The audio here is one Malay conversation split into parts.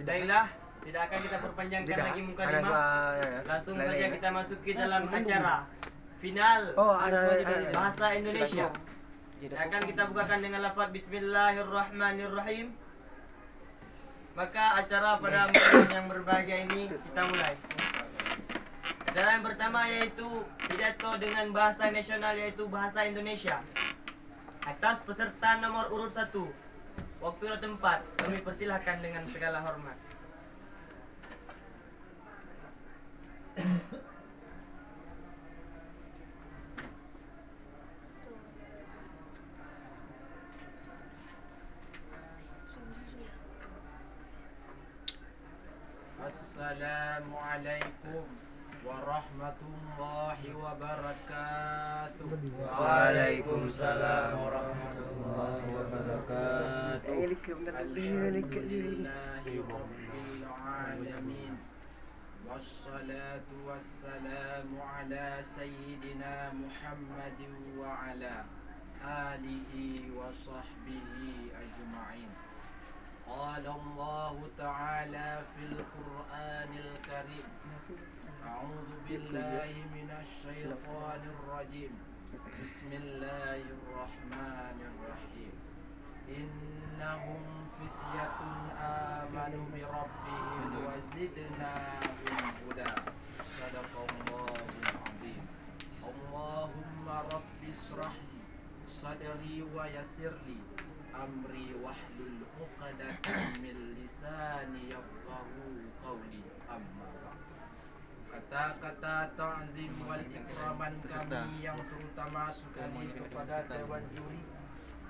Baiklah, tidak akan kita perpanjangkan lagi mukadimah. Langsung saja kita masuki dalam acara final bahasa Indonesia. Akan kita bukakan dengan lafaz Bismillahirrahmanirrahim. Maka acara pada malam yang berbahagia ini kita mulai. Acara yang pertama yaitu pidato dengan bahasa nasional yaitu bahasa Indonesia. Atas peserta nomor urut 1, waktu dan tempat kami persilahkan dengan segala hormat. Assalamualaikum warahmatullahi wabarakatuh. Waalaikumsalam warahmatullahi wabarakatuh. Alhamdulillahi rabbil alamin. Wassalatu wassalamu ala sayyidina Muhammadin wa ala alihi wa sahbihi ajma'in. قال الله تعالى في القرآن الكريم أعوذ بالله من الشيطان الرجيم بسم الله الرحمن الرحيم إنهم فتية آمنوا بربهم وزدناهم هدى صدق الله العظيم اللهم رب اشرح لي صدري ويسر لي amri wahlul 'uqdatam min lisani yafqahu qawli amma kata-kata ta'zim wal ikraman kami yang terutama sekali kepada Dewan Juri,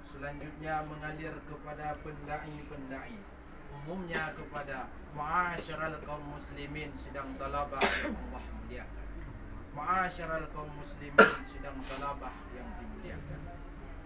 selanjutnya mengalir kepada pendai-pendai, umumnya kepada ma'asyiral kaum muslimin sidang talabah yang Allah muliakan, ma'asyiral kaum muslimin sidang talabah yang dimuliakan.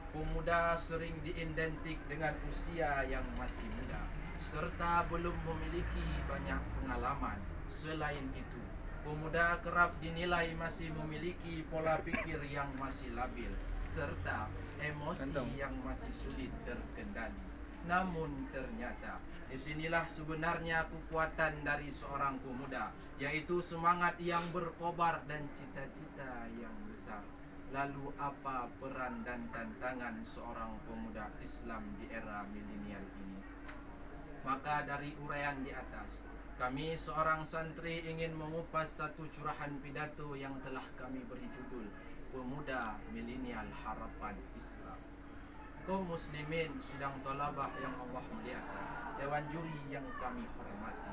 Pemuda sering diidentik dengan usia yang masih muda serta belum memiliki banyak pengalaman. Selain itu, pemuda kerap dinilai masih memiliki pola pikir yang masih labil serta emosi yang masih sulit terkendali. Namun ternyata disinilah sebenarnya kekuatan dari seorang pemuda, yaitu semangat yang berkobar dan cita-cita yang besar. Lalu apa peran dan tantangan seorang pemuda Islam di era milenial ini? Maka dari uraian di atas, kami seorang santri ingin mengupas satu curahan pidato yang telah kami beri judul Pemuda Milenial Harapan Islam. Kaum muslimin sidang talabah yang Allah muliakan, Dewan Juri yang kami hormati.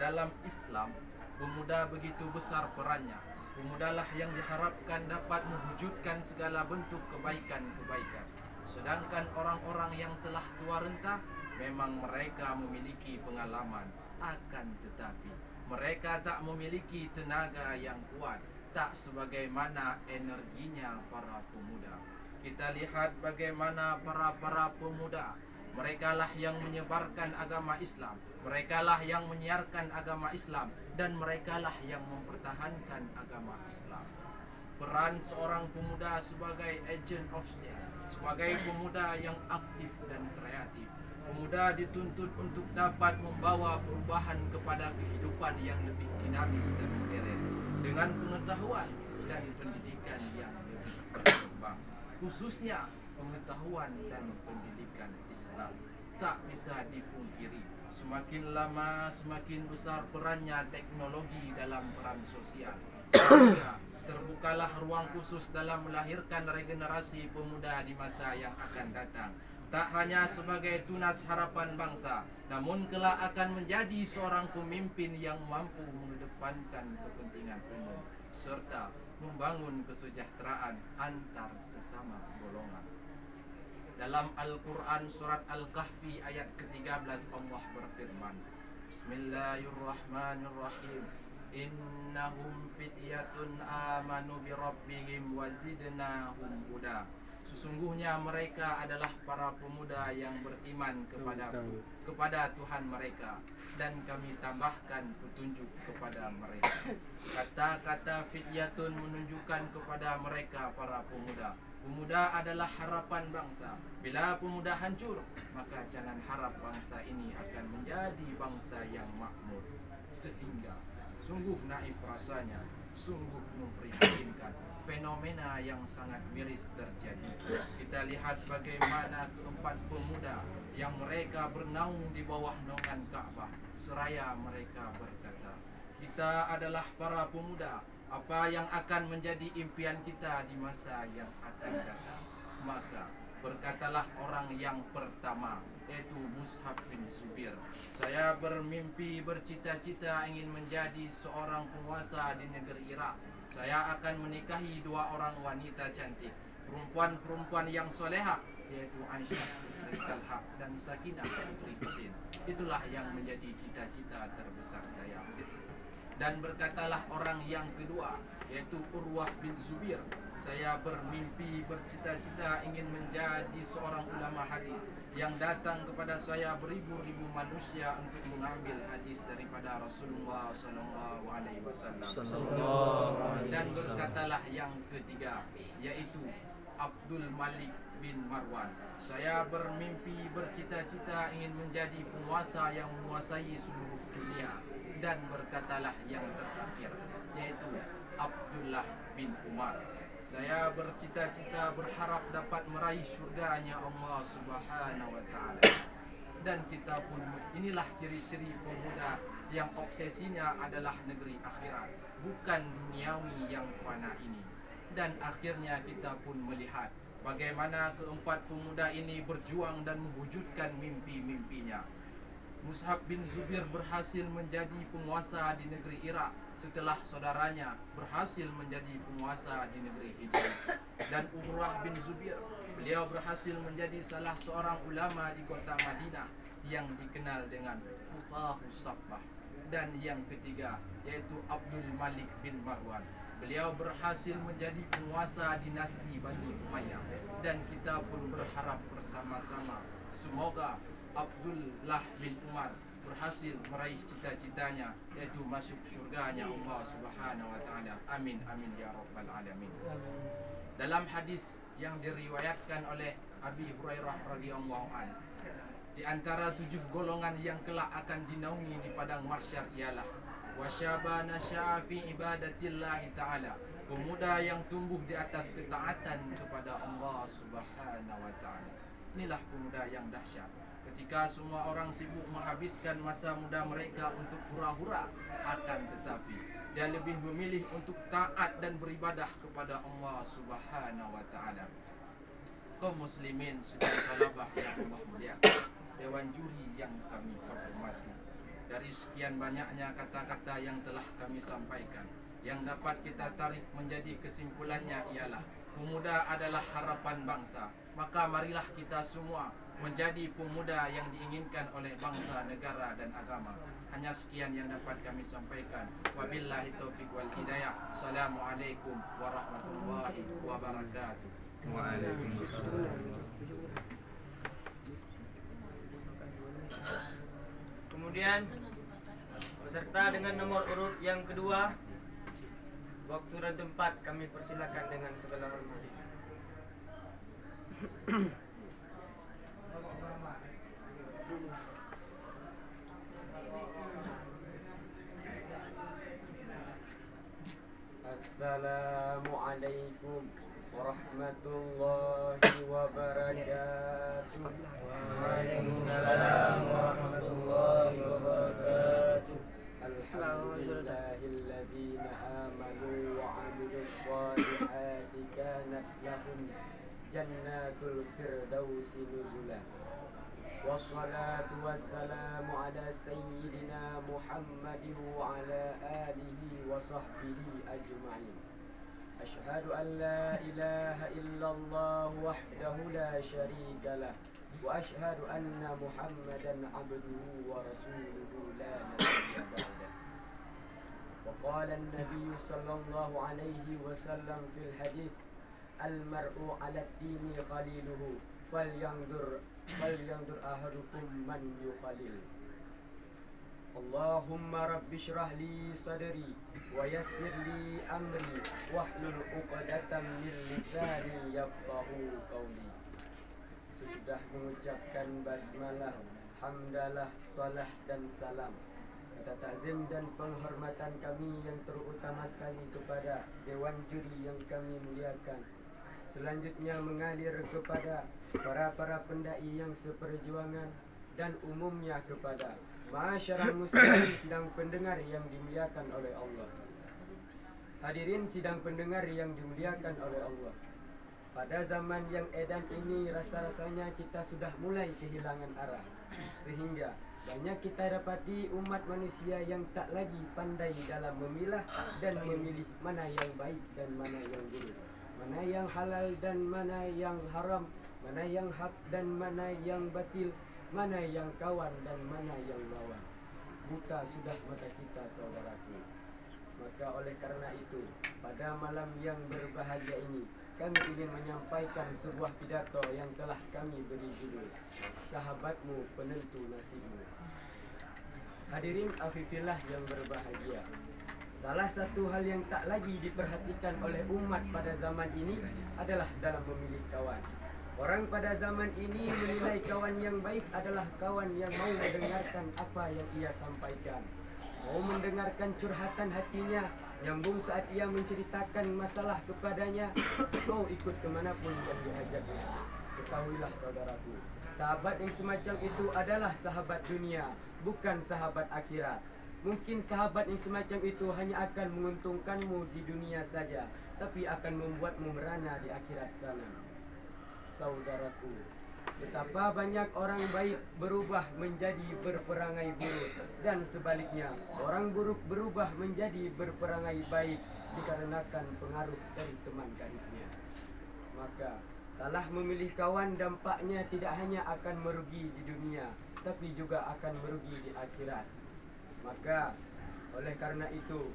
Dalam Islam, pemuda begitu besar perannya. Pemudalah yang diharapkan dapat mewujudkan segala bentuk kebaikan-kebaikan. Sedangkan orang-orang yang telah tua renta, memang mereka memiliki pengalaman, akan tetapi mereka tak memiliki tenaga yang kuat, tak sebagaimana energinya para pemuda. Kita lihat bagaimana para pemuda, merekalah yang menyebarkan agama Islam, merekalah yang menyiarkan agama Islam, dan merekalah yang mempertahankan agama Islam. Peran seorang pemuda sebagai agent of change, sebagai pemuda yang aktif dan kreatif. Pemuda dituntut untuk dapat membawa perubahan kepada kehidupan yang lebih dinamis dan modern dengan pengetahuan dan pendidikan yang lebih berkembang, khususnya pengetahuan dan pendidikan Islam. Tak bisa dipungkiri, semakin lama semakin besar perannya teknologi dalam peran sosial. Sehingga terbukalah ruang khusus dalam melahirkan regenerasi pemuda di masa yang akan datang. Tak hanya sebagai tunas harapan bangsa, namun kelak akan menjadi seorang pemimpin yang mampu mengedepankan kepentingan umum serta membangun kesejahteraan antar sesama golongan. Dalam Al-Quran surat Al-Kahfi ayat ke-13 Allah berfirman, Bismillahirrahmanirrahim, Innahum fityatun amanu birabbihim wazidnahum huda. Sesungguhnya mereka adalah para pemuda yang beriman kepada Tuhan mereka, dan kami tambahkan petunjuk kepada mereka. Kata-kata fityatun menunjukkan kepada mereka para pemuda, Pemuda adalah harapan bangsa. Bila pemuda hancur, maka jangan harap bangsa ini akan menjadi bangsa yang makmur. Sehingga sungguh naif rasanya, sungguh memprihatinkan fenomena yang sangat miris terjadi. Kita lihat bagaimana keempat pemuda yang mereka bernaung di bawah naungan Ka'bah, seraya mereka berkata, kita adalah para pemuda. Apa yang akan menjadi impian kita di masa yang akan datang? Maka berkatalah orang yang pertama, yaitu Mus'hab bin Zubair, saya bermimpi bercita-cita ingin menjadi seorang penguasa di negeri Irak. Saya akan menikahi dua orang wanita cantik, perempuan-perempuan yang solehah, yaitu Aisyah putri Talha dan Sakinah putri Husain. Itulah yang menjadi cita-cita terbesar saya. Dan berkatalah orang yang kedua, yaitu Urwah bin Zubair, saya bermimpi bercita-cita ingin menjadi seorang ulama hadis yang datang kepada saya beribu-ribu manusia untuk mengambil hadis daripada Rasulullah SAW. Dan berkatalah yang ketiga, yaitu Abdul Malik bin Marwan, saya bermimpi bercita-cita ingin menjadi penguasa yang menguasai seluruh dunia. Dan berkatalah yang terakhir, yaitu Abdullah bin Umar, saya bercita-cita berharap dapat meraih syurganya Allah Subhanahu wa ta'ala. Dan kita pun, inilah ciri-ciri pemuda yang obsesinya adalah negeri akhirat, bukan duniawi yang fana ini. Dan akhirnya kita pun melihat bagaimana keempat pemuda ini berjuang dan mewujudkan mimpi-mimpinya. Mus'hab bin Zubair berhasil menjadi penguasa di negeri Irak setelah saudaranya berhasil menjadi penguasa di negeri Hijaz. Dan Urwah bin Zubair, beliau berhasil menjadi salah seorang ulama di kota Madinah yang dikenal dengan Fuqahus Sabbah. Dan yang ketiga, yaitu Abdul Malik bin Marwan, beliau berhasil menjadi penguasa dinasti Bani Umayyah. Dan kita pun berharap bersama-sama semoga Abdullah bin Umar berhasil meraih cita-citanya, yaitu masuk syurganya Allah Subhanahu wa ta'ala. Amin amin ya rabbal alamin. Dalam hadis yang diriwayatkan oleh Abi Hurairah radhiyallahu anhu, di antara 7 golongan yang kelak akan dinaungi di padang mahsyar ialah wasyaba nasya'a fi ibadatillahi ta'ala, pemuda yang tumbuh di atas ketaatan kepada Allah Subhanahu wa ta'ala. Inilah pemuda yang dahsyat. Ketika semua orang sibuk menghabiskan masa muda mereka untuk hura-hura, akan tetapi dia lebih memilih untuk taat dan beribadah kepada Allah Subhanahu wa ta'ala. Kaum muslimin sedang talabah yang Allah muliakan, dewan juri yang kami hormati, dari sekian banyaknya kata-kata yang telah kami sampaikan, yang dapat kita tarik menjadi kesimpulannya ialah pemuda adalah harapan bangsa. Maka marilah kita semua menjadi pemuda yang diinginkan oleh bangsa, negara dan agama. Hanya sekian yang dapat kami sampaikan. Wabillahi taufiq wal hidayah. Assalamualaikum warahmatullahi wabarakatuh. Waalaikumsalam. Kemudian peserta dengan nomor urut yang kedua, waktu dan tempat kami persilakan dengan segala hormat. Assalamualaikum warahmatullahi wabarakatuh. Waalaikumsalam warahmatullahi wabarakatuh. Alhamdulillahilladzina amanu wa 'amilus shalihati kanat lahum jannatul firdausi nuzula. Wassalatu wassalamu ala sayyidina Muhammadin wa ala alihi wa sahbihi ajma'in. Ashhadu an la ilaha illallah wahdahu la syarika lah, wa ashhadu anna Muhammadan abduhu wa rasuluhu la nabiyya ba'dah. Wa qala an-nabiy sallallahu alaihi wasallam fil hadits, al-mar'u 'ala ad-dini khaliluhu falyanzur ahadukum man yukhalil. Allahumma rabbi syrah li sadri wa yassir li amri wahlul 'uqdatam min lisani yafqahu qawli. Sesudah mengucapkan basmalah, hamdalah, salah dan salam, kata takzim dan penghormatan kami yang terutama sekali kepada Dewan Juri yang kami muliakan. Selanjutnya mengalir kepada para pendai yang seperjuangan dan umumnya kepada masyarakat muslimin sidang pendengar yang dimuliakan oleh Allah. Hadirin sidang pendengar yang dimuliakan oleh Allah. Pada zaman yang edan ini rasa-rasanya kita sudah mulai kehilangan arah, sehingga banyak kita dapati umat manusia yang tak lagi pandai dalam memilah dan memilih mana yang baik dan mana yang buruk, mana yang halal dan mana yang haram, mana yang hak dan mana yang batil, mana yang kawan dan mana yang lawan. Buta sudah mata kita, saudaraku. Maka oleh karena itu, pada malam yang berbahagia ini, kami ingin menyampaikan sebuah pidato yang telah kami beri judul Sahabatmu Penentu Nasibmu. Hadirin afifillah yang berbahagia, salah satu hal yang tak lagi diperhatikan oleh umat pada zaman ini adalah dalam memilih kawan. Orang pada zaman ini menilai kawan yang baik adalah kawan yang mau mendengarkan apa yang ia sampaikan, mau mendengarkan curhatan hatinya, nyambung saat ia menceritakan masalah kepadanya, mau ikut kemanapun yang diajaknya. Ketahuilah saudaraku, sahabat yang semacam itu adalah sahabat dunia, bukan sahabat akhirat. Mungkin sahabat yang semacam itu hanya akan menguntungkanmu di dunia saja, tapi akan membuatmu merana di akhirat sana. Saudaraku, betapa banyak orang baik berubah menjadi berperangai buruk, dan sebaliknya orang buruk berubah menjadi berperangai baik dikarenakan pengaruh dari teman karibnya. Maka salah memilih kawan dampaknya tidak hanya akan merugi di dunia, tapi juga akan merugi di akhirat. Maka oleh karena itu,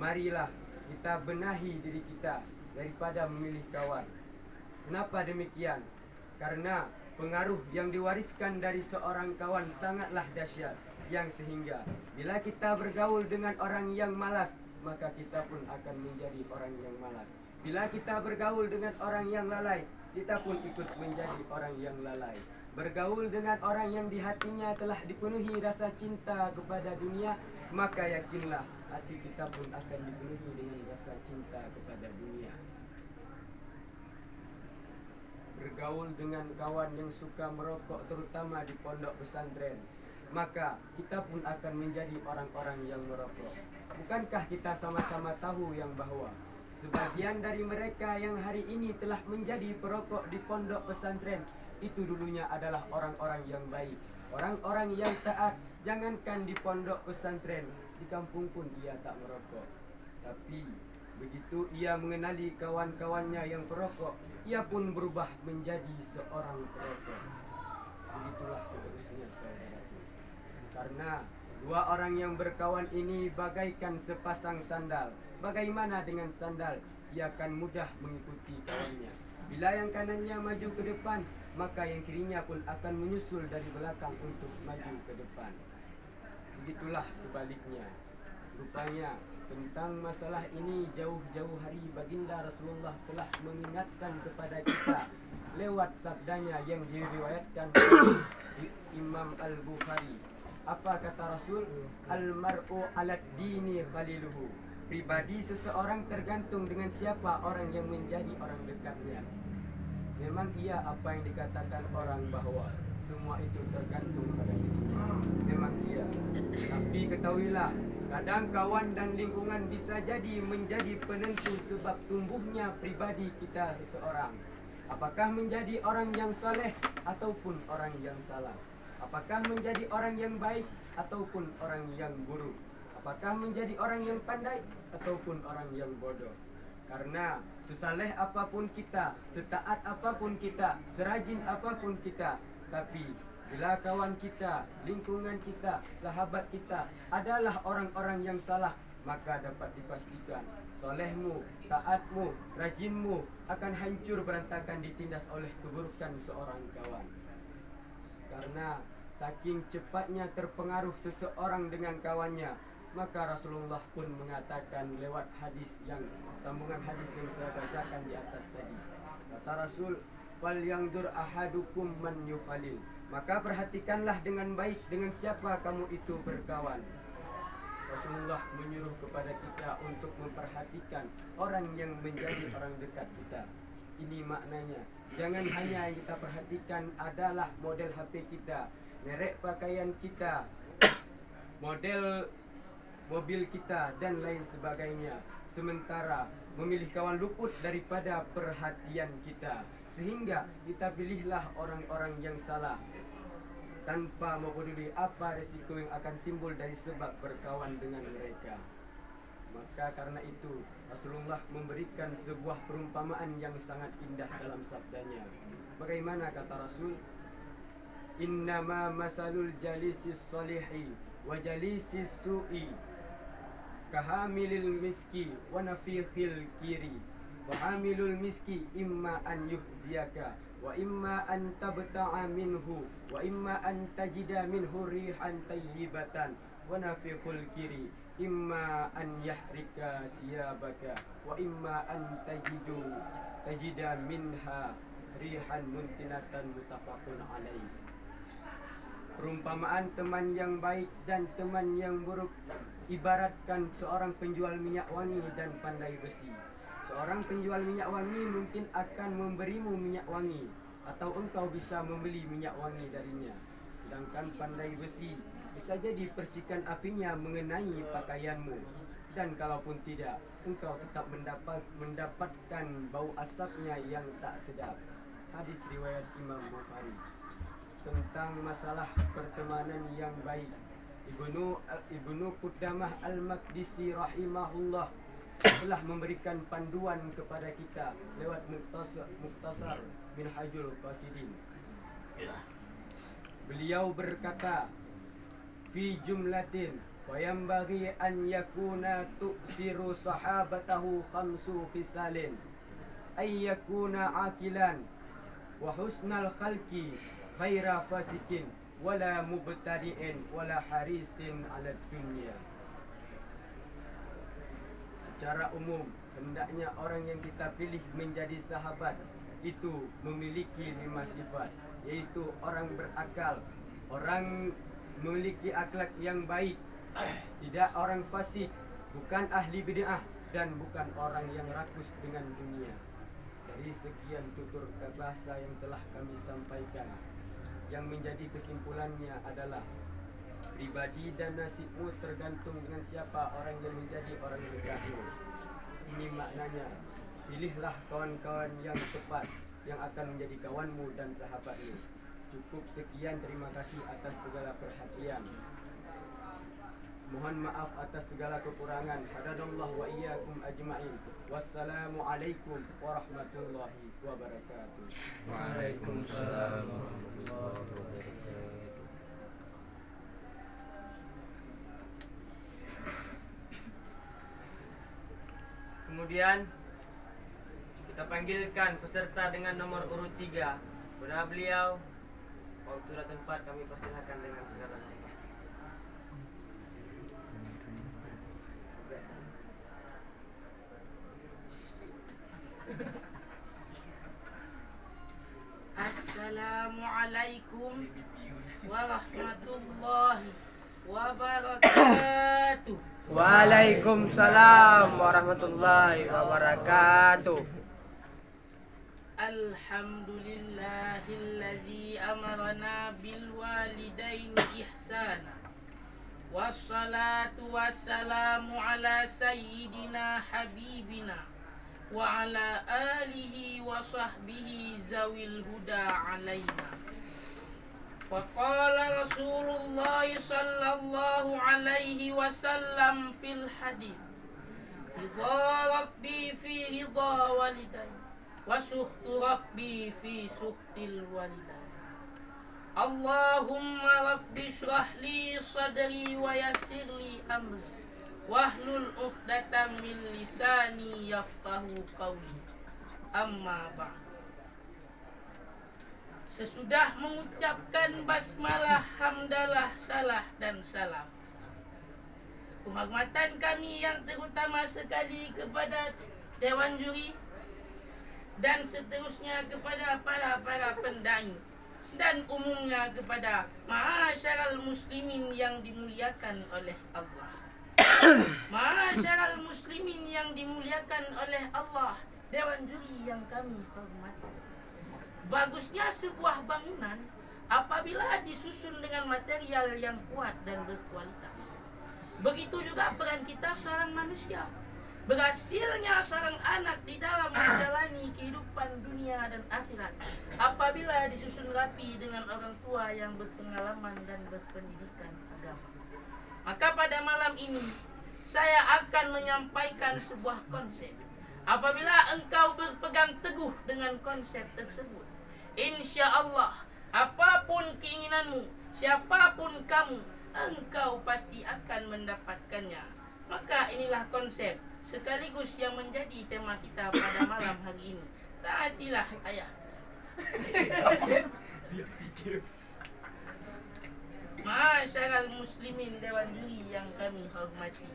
marilah kita benahi diri kita daripada memilih kawan. Kenapa demikian? Karena pengaruh yang diwariskan dari seorang kawan sangatlah dahsyat, yang sehingga bila kita bergaul dengan orang yang malas, maka kita pun akan menjadi orang yang malas. Bila kita bergaul dengan orang yang lalai, kita pun ikut menjadi orang yang lalai. Bergaul dengan orang yang di hatinya telah dipenuhi rasa cinta kepada dunia, maka yakinlah hati kita pun akan dipenuhi dengan rasa cinta kepada dunia. Bergaul dengan kawan yang suka merokok, terutama di pondok pesantren, maka kita pun akan menjadi orang-orang yang merokok. Bukankah kita sama-sama tahu yang bahwa sebagian dari mereka yang hari ini telah menjadi perokok di pondok pesantren itu dulunya adalah orang-orang yang baik, orang-orang yang taat. Jangankan di pondok pesantren, di kampung pun ia tak merokok. Tapi begitu ia mengenali kawan-kawannya yang perokok, ia pun berubah menjadi seorang perokok. Begitulah seterusnya, saudaraku. Karena dua orang yang berkawan ini bagaikan sepasang sandal. Bagaimana dengan sandal? Ia akan mudah mengikuti kawannya. Bila yang kanannya maju ke depan, maka yang kirinya pun akan menyusul dari belakang untuk maju ke depan. Begitulah sebaliknya. Rupanya tentang masalah ini jauh-jauh hari baginda Rasulullah telah mengingatkan kepada kita lewat sabdanya yang diriwayatkan oleh Imam Al-Bukhari. Apa kata Rasul? Al-mar'u 'alad dini khaliluhu. Pribadi seseorang tergantung dengan siapa orang yang menjadi orang dekatnya. Memang iya apa yang dikatakan orang bahwa semua itu tergantung pada dirinya. Memang iya. Tapi ketahuilah, kadang kawan dan lingkungan bisa jadi menjadi penentu sebab tumbuhnya pribadi kita seseorang. Apakah menjadi orang yang saleh ataupun orang yang salah? Apakah menjadi orang yang baik ataupun orang yang buruk? Apakah menjadi orang yang pandai ataupun orang yang bodoh? Karena sesaleh apapun kita, setaat apapun kita, serajin apapun kita, tapi bila kawan kita, lingkungan kita, sahabat kita adalah orang-orang yang salah, maka dapat dipastikan solehmu, taatmu, rajinmu akan hancur berantakan ditindas oleh keburukan seorang kawan. Karena saking cepatnya terpengaruh seseorang dengan kawannya, maka Rasulullah pun mengatakan lewat hadis yang sambungan hadis yang saya bacakan di atas tadi. Kata Rasul, "Fal yangdur ahadukum man yukhalil." Maka perhatikanlah dengan baik dengan siapa kamu itu berkawan. Rasulullah menyuruh kepada kita untuk memperhatikan orang yang menjadi orang dekat kita. Ini maknanya, jangan hanya yang kita perhatikan adalah model HP kita, merek pakaian kita, model mobil kita, dan lain sebagainya. Sementara memilih kawan luput daripada perhatian kita, sehingga kita pilihlah orang-orang yang salah tanpa mempeduli apa resiko yang akan timbul dari sebab berkawan dengan mereka. Maka karena itu Rasulullah memberikan sebuah perumpamaan yang sangat indah dalam sabdanya. Bagaimana kata Rasul? Innama masalul jalisis salihi wa jalisis su'i kahamilil miski wa nafikhil kiri. Wa hamilul miski imma an yuhziyaka wa imma an tabta'a minhu wa imma an tajida minhu rihan tayyibatan wa nafikhul kiri imma an yahrika siyabaka wa imma an tajida minha rihan muntinatan mutafaqun alaih. Perumpamaan teman yang baik dan teman yang buruk ibaratkan seorang penjual minyak wangi dan pandai besi. Seorang penjual minyak wangi mungkin akan memberimu minyak wangi, atau engkau bisa membeli minyak wangi darinya. Sedangkan pandai besi bisa jadi percikan apinya mengenai pakaianmu, dan kalaupun tidak, engkau tetap mendapatkan bau asapnya yang tak sedap. Hadis riwayat Imam Bukhari. Tentang masalah pertemanan yang baik, Ibnu Qudamah Al-Maqdisi rahimahullah telah memberikan panduan kepada kita lewat Mukhtasar Minhajul Qasidin. Beliau berkata, fi jumlatin wa yanbaghi an yakuna tu'siru sahabatahu khamsu khisalin ay yakuna aqilan wa husnal khalqi ghaira fasikin wala mubtadi'in wala harisin 'ala dunya. Secara umum, hendaknya orang yang kita pilih menjadi sahabat itu memiliki 5 sifat, yaitu orang berakal, orang memiliki akhlak yang baik, tidak orang fasik, bukan ahli bid'ah, dan bukan orang yang rakus dengan dunia. Dari sekian tutur bahasa yang telah kami sampaikan, yang menjadi kesimpulannya adalah pribadi dan nasibmu tergantung dengan siapa orang yang menjadi orang dekatmu. Ini maknanya, pilihlah kawan-kawan yang tepat yang akan menjadi kawanmu dan sahabatmu. Cukup sekian, terima kasih atas segala perhatian. Mohon maaf atas segala kekurangan. Hadadallah wa iyyakum ajma'in. Wassalamualaikum warahmatullahi wabarakatuh. Waalaikumsalam warahmatullahi wabarakatuh. Kemudian kita panggilkan peserta dengan nomor urut 3. Kepada beliau, waktu dan tempat kami persilakan dengan segala hormat. Assalamualaikum warahmatullahi wabarakatuh. Waalaikumsalam warahmatullahi wabarakatuh. Alhamdulillahillazi amarana bil walidaini ihsana. Wassalatu wassalamu ala sayyidina habibina wa ala alihi wa sahbihi zawil huda alaina. Faqala Rasulullah sallallahu alaihi wasallam fil hadith, ridha rabbi fi ridha walidain wa sukhtu rabbi fi sukhtil walidain. Allahumma rabbi shrah li sadri wa yassir li amri wahlul 'uqdatam min lisani yafqahu qawli. Amma ba'd. sesudah mengucapkan basmalah, hamdalah, salah dan salam. Penghormatan kami yang terutama sekali kepada Dewan Juri dan seterusnya kepada para pendai dan umumnya kepada ma'asyaral muslimin yang dimuliakan oleh Allah. Ma'asyaral muslimin yang dimuliakan oleh Allah, Dewan Juri yang kami hormati. Bagusnya sebuah bangunan apabila disusun dengan material yang kuat dan berkualitas. Begitu juga peran kita seorang manusia. Berhasilnya seorang anak di dalam menjalani kehidupan dunia dan akhirat apabila disusun rapi dengan orang tua yang berpengalaman dan berpendidikan agama. Maka pada malam ini saya akan menyampaikan sebuah konsep. Apabila engkau berpegang teguh dengan konsep tersebut, insya Allah apapun keinginanmu, siapapun kamu, engkau pasti akan mendapatkannya. Maka inilah konsep sekaligus yang menjadi tema kita pada malam hari ini. Taatilah ayah. Ma'asyaral muslimin Dewan Juri yang kami hormati.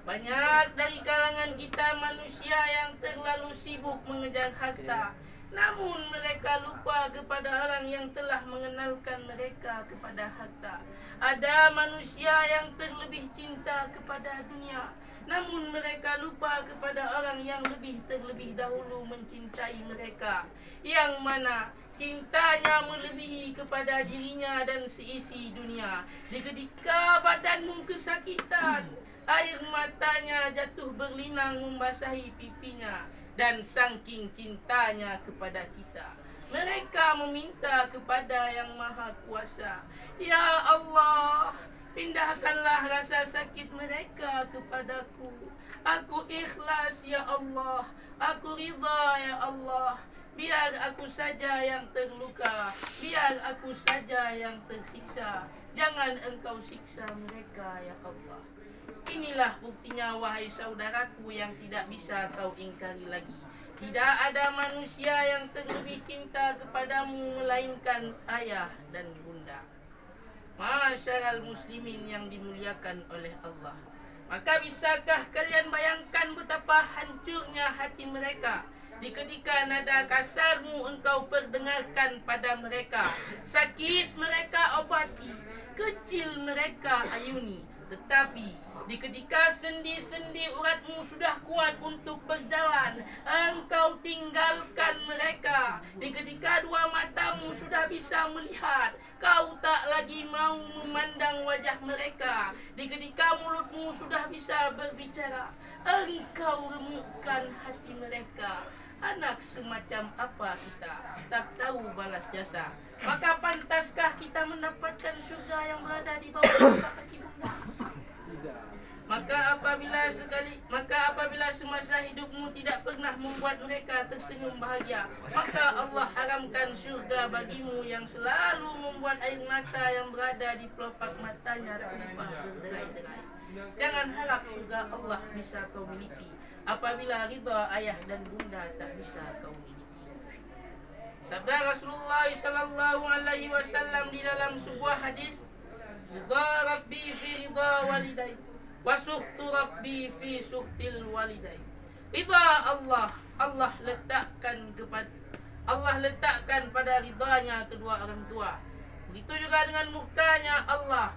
Banyak dari kalangan kita manusia yang terlalu sibuk mengejar harta, namun mereka lupa kepada orang yang telah mengenalkan mereka kepada harta. Ada manusia yang terlebih cinta kepada dunia, namun mereka lupa kepada orang yang terlebih dahulu mencintai mereka, yang mana cintanya melebihi kepada dirinya dan seisi dunia. Di ketika badanmu kesakitan, air matanya jatuh berlinang membasahi pipinya, dan saking cintanya kepada kita, mereka meminta kepada Yang Maha Kuasa, ya Allah, pindahkanlah rasa sakit mereka kepadaku. Aku ikhlas ya Allah, aku ridha ya Allah. Biar aku saja yang terluka, biar aku saja yang tersiksa. Jangan engkau siksa mereka ya Allah. Inilah buktinya wahai saudaraku yang tidak bisa kau ingkari lagi. Tidak ada manusia yang terlebih cinta kepadamu melainkan ayah dan bunda. Ma'asyaral muslimin yang dimuliakan oleh Allah. Maka bisakah kalian bayangkan betapa hancurnya hati mereka di ketika nada kasarmu engkau perdengarkan pada mereka, sakit mereka obati, kecil mereka ayuni. Tetapi di ketika sendi-sendi uratmu sudah kuat untuk berjalan, engkau tinggalkan mereka. Di ketika dua matamu sudah bisa melihat, kau tak lagi mau memandang wajah mereka. Di ketika mulutmu sudah bisa berbicara, engkau remukkan hati mereka. Anak semacam apa kita, tak tahu balas jasa. Maka pantaskah kita mendapatkan surga yang berada di bawah telapak kaki bunda? Maka apabila semasa hidupmu tidak pernah membuat mereka tersenyum bahagia, maka Allah haramkan surga bagimu yang selalu membuat air mata yang berada di pelopak matanya tumpah berderai-derai. Jangan harap surga Allah bisa kau miliki apabila ridha ayah dan bunda tak bisa kau miliki. Sabda Rasulullah sallallahu alaihi wasallam di dalam sebuah hadis, ridha rabbi fi ridha walidai wa sukhtu rabbi fi sukhtil walidai. Ridha Allah letakkan pada ridhanya kedua orang tua. Begitu juga dengan murkanya Allah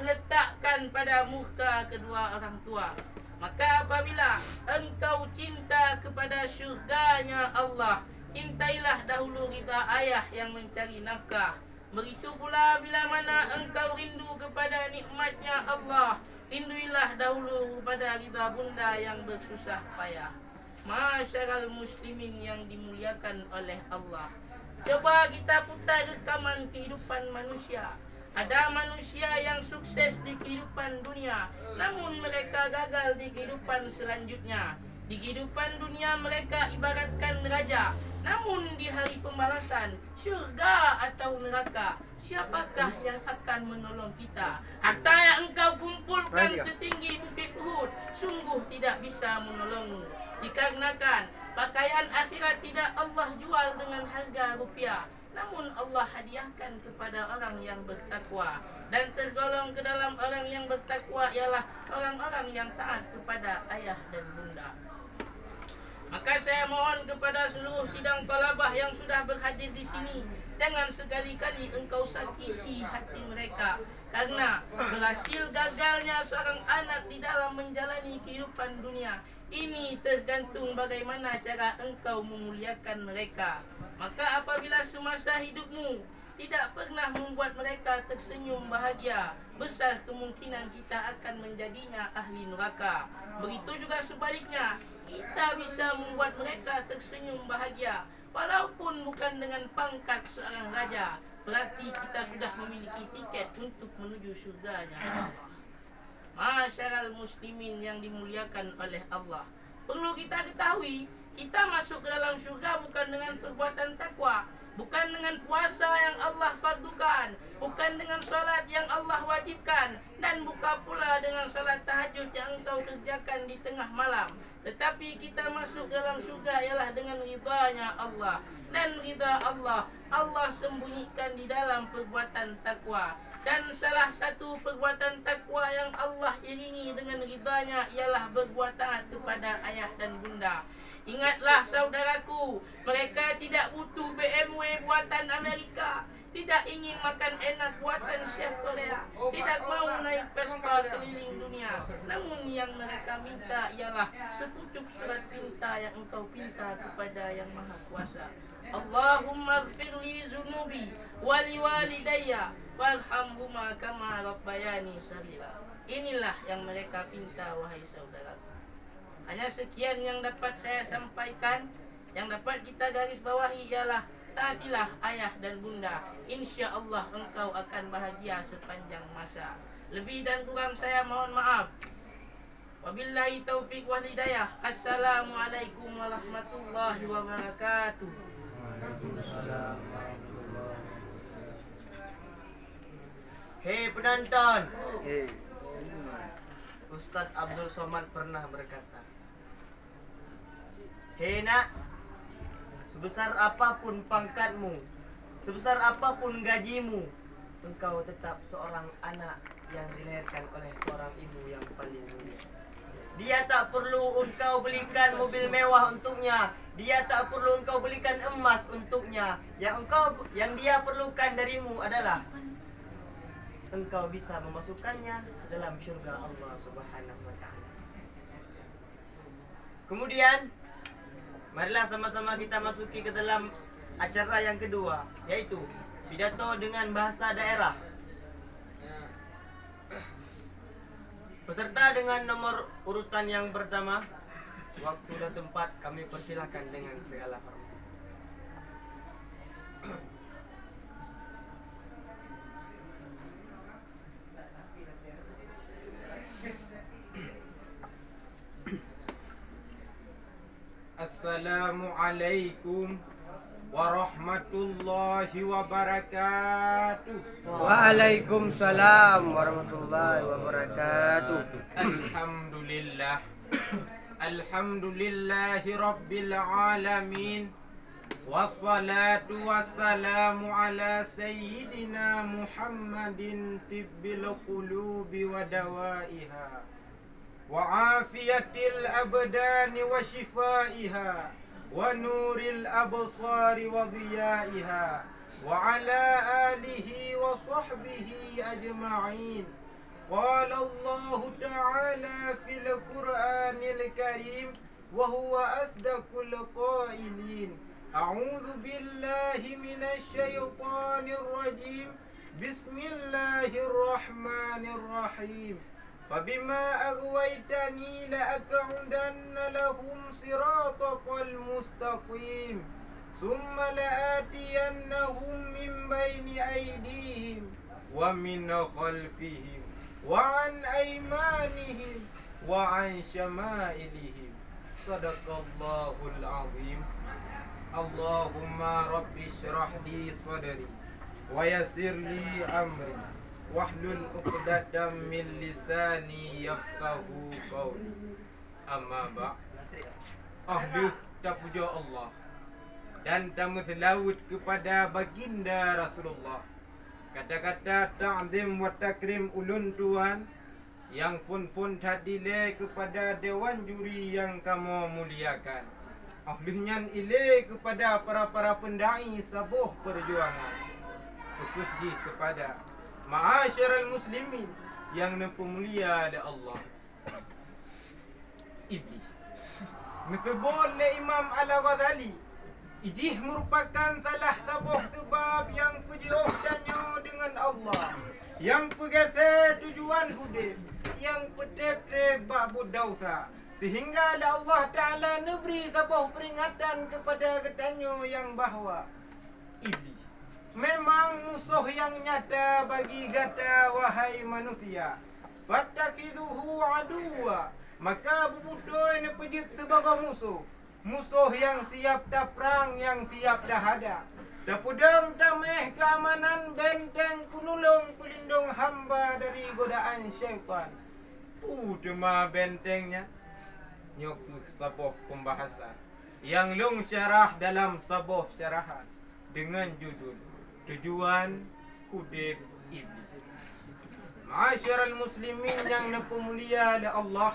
letakkan pada murka kedua orang tua. Maka apabila engkau cinta kepada syurganya Allah, cintailah dahulu ridha ayah yang mencari nafkah. Begitu pula bila mana engkau rindu kepada nikmatnya Allah, rinduilah dahulu kepada ridha bunda yang bersusah payah. Ma'asyaral muslimin yang dimuliakan oleh Allah. Coba kita putar rekaman kehidupan manusia. Ada manusia yang sukses di kehidupan dunia, namun mereka gagal di kehidupan selanjutnya. Di kehidupan dunia mereka ibaratkan raja, namun di hari pembalasan, syurga atau neraka, siapakah yang akan menolong kita? Harta yang engkau kumpulkan setinggi bukit Uhud sungguh tidak bisa menolongmu. Dikarenakan pakaian akhirat tidak Allah jual dengan harga rupiah, namun Allah hadiahkan kepada orang yang bertakwa. Dan tergolong ke dalam orang yang bertakwa ialah orang-orang yang taat kepada ayah dan bunda. Maka saya mohon kepada seluruh sidang talabah yang sudah berhadir di sini, jangan sekali-kali engkau sakiti hati mereka, karena berhasil gagalnya seorang anak di dalam menjalani kehidupan dunia ini tergantung bagaimana cara engkau memuliakan mereka. Maka apabila semasa hidupmu tidak pernah membuat mereka tersenyum bahagia, besar kemungkinan kita akan menjadinya ahli neraka. Begitu juga sebaliknya, kita bisa membuat mereka tersenyum bahagia walaupun bukan dengan pangkat seorang raja, berarti kita sudah memiliki tiket untuk menuju surganya Allah. Masyarakat muslimin yang dimuliakan oleh Allah, perlu kita ketahui, kita masuk ke dalam surga bukan dengan perbuatan takwa, bukan dengan puasa yang Allah fardukan, bukan dengan salat yang Allah wajibkan, dan bukan pula dengan salat tahajud yang engkau kerjakan di tengah malam. Tetapi kita masuk dalam surga ialah dengan ridhanya Allah. Dan ridha Allah, Allah sembunyikan di dalam perbuatan takwa. Dan salah satu perbuatan takwa yang Allah iringi dengan ridhanya ialah berbuat taat kepada ayah dan bunda. Ingatlah saudaraku, mereka tidak butuh BMW buatan Amerika, tidak ingin makan enak buatan chef Korea, tidak mau naik Vespa keliling dunia. Namun yang mereka minta ialah sepucuk surat pinta yang engkau pinta kepada yang Maha Kuasa. Allahumma gfirli zunubi wali walidayya warhamhuma kama rabbayani shaghira. Inilah yang mereka pinta, wahai saudaraku. Hanya sekian yang dapat saya sampaikan. Yang dapat kita garis bawahi ialah taatilah ayah dan bunda. Insya Allah engkau akan bahagia sepanjang masa. Lebih dan kurang saya mohon maaf. Wabillahi taufiq wal hidayah. Assalamualaikum warahmatullahi wabarakatuh. Hei penonton, Ustadz Abdul Somad pernah berkata, hei nak, sebesar apapun pangkatmu, sebesar apapun gajimu, engkau tetap seorang anak yang dilahirkan oleh seorang ibu yang paling mulia. Dia tak perlu engkau belikan mobil mewah untuknya, dia tak perlu engkau belikan emas untuknya. Yang dia perlukan darimu adalah engkau bisa memasukkannya dalam syurga Allah Subhanahu wa ta'ala. Kemudian marilah sama-sama kita masuki ke dalam acara yang kedua, yaitu pidato dengan bahasa daerah. Peserta dengan nomor urutan yang pertama, waktu dan tempat kami persilahkan dengan segala hormat. Assalamualaikum warahmatullahi wabarakatuh. Waalaikumsalam warahmatullahi wabarakatuh. Alhamdulillah. Alhamdulillahi rabbil alamin. Wassalatu wassalamu ala sayyidina Muhammadin tibbil qulubi wa dawaiha wa afiyatil abdani wa shifaiha wa nuril absari wa diyaiha wa ala alihi wa sahbihi ajma'in. Qala Allah ta'ala fil Qur'anil Karim wa huwa asdaqul qailin. A'udzu billahi minasy syaithanir rajim. Bismillahirrahmanirrahim. فبما أغويتني لأقعدن لهم صراطك المستقيم ثم لآتينهم من بين أيديهم ومن خلفهم وعن أيمانهم وعن شمائلهم صدق الله العظيم. اللهم رب اشرح لي صدري ويسر لي أمري wahlul uqdatam min lisani yafqahu qawli. Amma ba'. Ahli tak puja Allah. dan tamu selawat kepada baginda Rasulullah. Kata-kata ta'zim wa takrim ulun tuan yang pun tadi le kepada dewan juri yang kamu muliakan. Ahlihnya ile kepada para pendai sabuh perjuangan. Khususnya kepada ma'asyiral muslimin yang mulia oleh Allah. Iblis Ngetebol le Imam Al-Ghazali ijih merupakan salah sabuh sebab yang perjohkannya dengan Allah, yang pergasa tujuan hidup, yang pedep-dep babud dausa, sehingga Allah Ta'ala neberi sabuh peringatan kepada katanya yang bahawa iblis memang musuh yang nyata bagi kata wahai manusia. Fattakizuhu aduwa, maka berbutuh ini pejit sebagai musuh. Musuh yang siap dah perang, yang siap dah ada. Dah pudang tameh keamanan benteng penolong pelindung hamba dari godaan syaitan. Tema bentengnya nyok sabuh pembahasan yang long syarah dalam sabuh syarahan dengan judul Tujuan Hidup Iblis. Ma'asyiral muslimin yang dipermulia oleh Allah,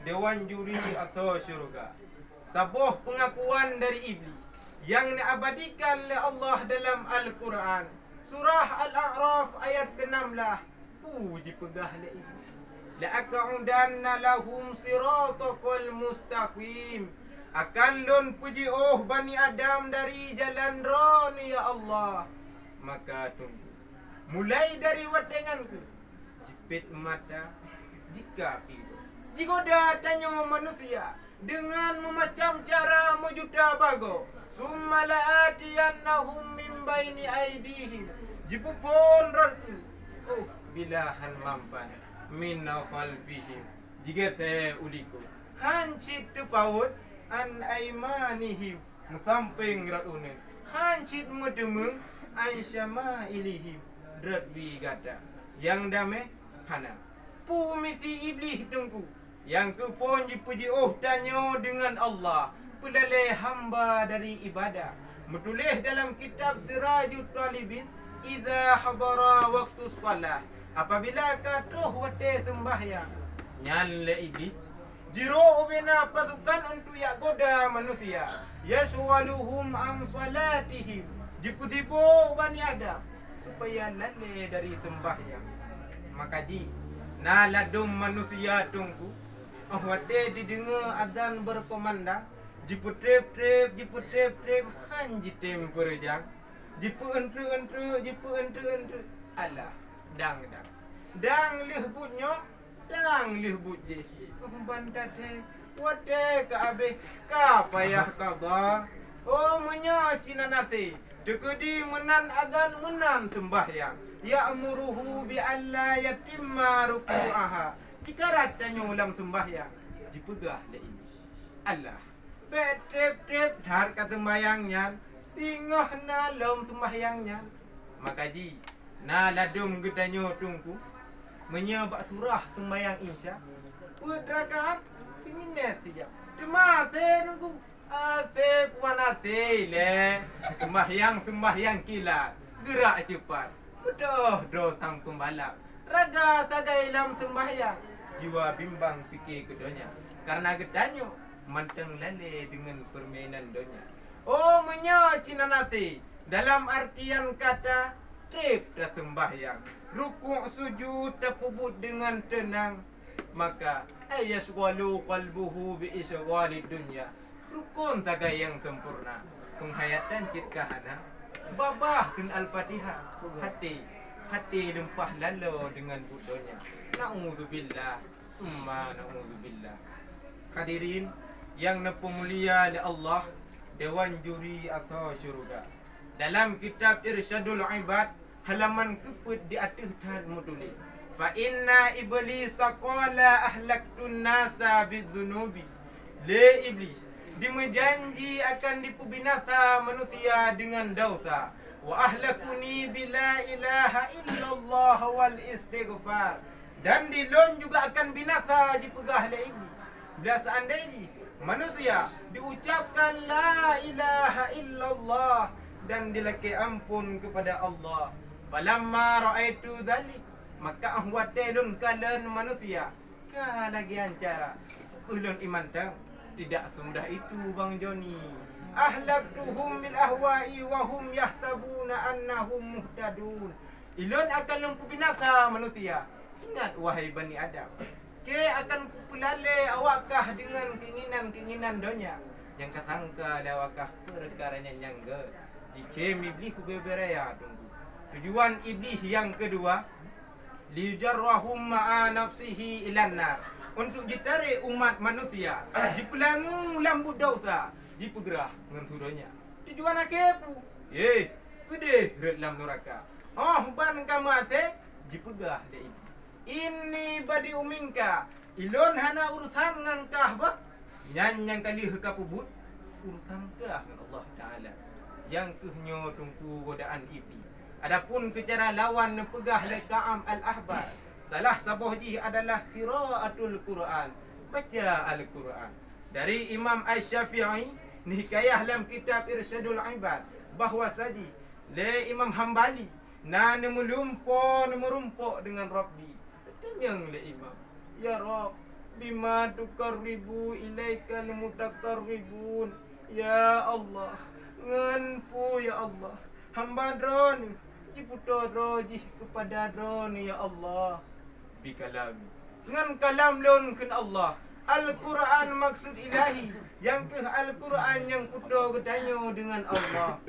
dewan juri atau syurga. Sabuh pengakuan dari iblis yang diabadikan oleh Allah dalam Al-Quran. Surah Al-A'raf ayat ke-16. Puji pegah oleh iblis. La'aka'udanna lahum siratakal mustaqim. Akan lon puji Bani Adam dari jalan roni ya Allah. Maka tunggu. Mulai dari watenganku. Jepit mata jika pilu. Jika datanya manusia dengan memacam cara mejuda bago, summa la'atiyannahum min baini aidihim, jipupon ratu bilahan mampan min khalfihim, jika te uliku hancit tu paut an aimanihim, samping ratunen hancit medemeng an syama'ilihim, radwi gada yang damai hana pumiti iblis tunggu yang kepon dipuji danyo dengan Allah, pelalai hamba dari ibadah. Menulis dalam kitab Sirajut Talibin, idza hadara waktu salah, apabila katuh wate sembahyang, nyalle iblis jiro bina pasukan untuk yak goda manusia, yaswaluhum am salatihim, jipu-jipu Bani Adam supaya lale dari sembahyang. Maka ji na ladum manusia tunggu wate didengar adzan berkomandang, jiputrep-trep hanji temperjang, jipu entre alah dang lih bunyo dang lih buje bantate wate ka abe ka payah ka ba menyo cina nate dekedi menan adzan menan sembahyang ya amuruhu bi alla yatimma ruku'aha. Jika ratanya ulam sembahyang, dipegah le ini. Allah, betrep dar kata sembahyangnya, tingah na lom sembahyangnya. Maka ji, na ladum gedanya tungku, menyebak surah sembahyang insya. Pudrakan, seminet saja. Demase nunggu, ase puan ase le. Sembahyang kilat, gerak cepat. Bedoh tang pembalap. Raga tagai lam sembahyang. Jiwa bimbang fikir ke dunia karena gedanyo manteng lale dengan permainan dunia. Menyo cina nasi dalam artian kata trip dah sembahyang, rukuk sujud terpubut dengan tenang, maka ayaswalu qalbuhu bi iswali dunya, rukun tagai yang sempurna, penghayatan citkahana babah ken al-fatihah, hati lempah lalu dengan budonya. Na'udzubillah, summa na'udzubillah. Hadirin yang nepemulia oleh Allah, dewan juri atau syurga. Dalam kitab Irsyadul Ibad halaman keput di atas dan menulis, fa inna iblis qala ahlaktun nasa bizunubi. Le iblis dimenjanji akan dipubinasa manusia dengan dosa. Wa ahlakuni bila ilaha illallah wal istighfar. Dan dilon juga akan binasa dipegah oleh iblis. Bila seandainya manusia diucapkan la ilaha illallah dan dilaki ampun kepada Allah. Falamma ra'aitu dhalik, maka ahwadelun kalian manusia ka lagi ancara ulun iman tang tidak semudah itu Bang Joni. Ahlaktuhum bil ahwa'i wa hum yahsabuna annahum muhtadun. Ilun akan lumpuh binasa manusia. Ingat wahai Bani Adam, ke akan kupulale awakah dengan keinginan-keinginan dunia yang katangka lawakah perkaranya nyangga. Jika iblis kubeberaya tunggu. Tujuan iblis yang kedua, lijarrahum ma'a nafsihi ilan nar, untuk ditarik umat manusia dipelangung lambut dosa, dipegerah dengan sudonya. Tujuan akepu gede dalam neraka. Ban kamu ate dipegah de ibu. Ini badi umingka ilon hana urusan ngan kahbah nyanyang kali hekapubut urusan kah dengan Allah Ta'ala yang kehnyo tungku godaan ipi. Adapun kecara lawan pegah le Ka'am al-Ahbar, salah sabohji adalah qiraatul Quran, baca Al-Quran. Dari Imam Asy-Syafi'i hikayah dalam kitab Irsyadul Ibad bahawa saji le Imam Hambali na merumpuk dengan Rabbi. Tanyang le Imam, ya Rabb, bima tuqarribu ilaikal mutaqarribun, ya Allah, nganpu ya Allah, hamba drone ciputo roji kepada drone ya Allah bi kalami ngan kalam lon kun Allah. Al-Quran maksud ilahi, yang ke Al-Quran yang puto gedanyo dengan Allah.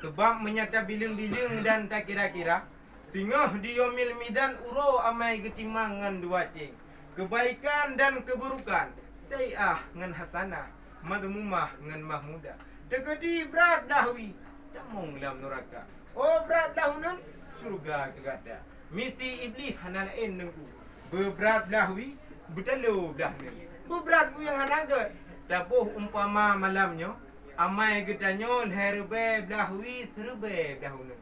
Sebab menyata biling-biling dan tak kira-kira, singoh di yomil midan uro amai getimangan dua cing. Kebaikan dan keburukan, sayah ngan hasanah, madmumah ngan mahmudah. Tegedi berat dahwi, damong lam neraka. Oh berat dahunun, surga kegada. Misi iblis hanalain nengku. Beberat dahwi, bertelu dah ni. Beberat bu yang hanaga. Dapuh umpama malamnya, amai gedanyo herbe dahwi serbe dahunun.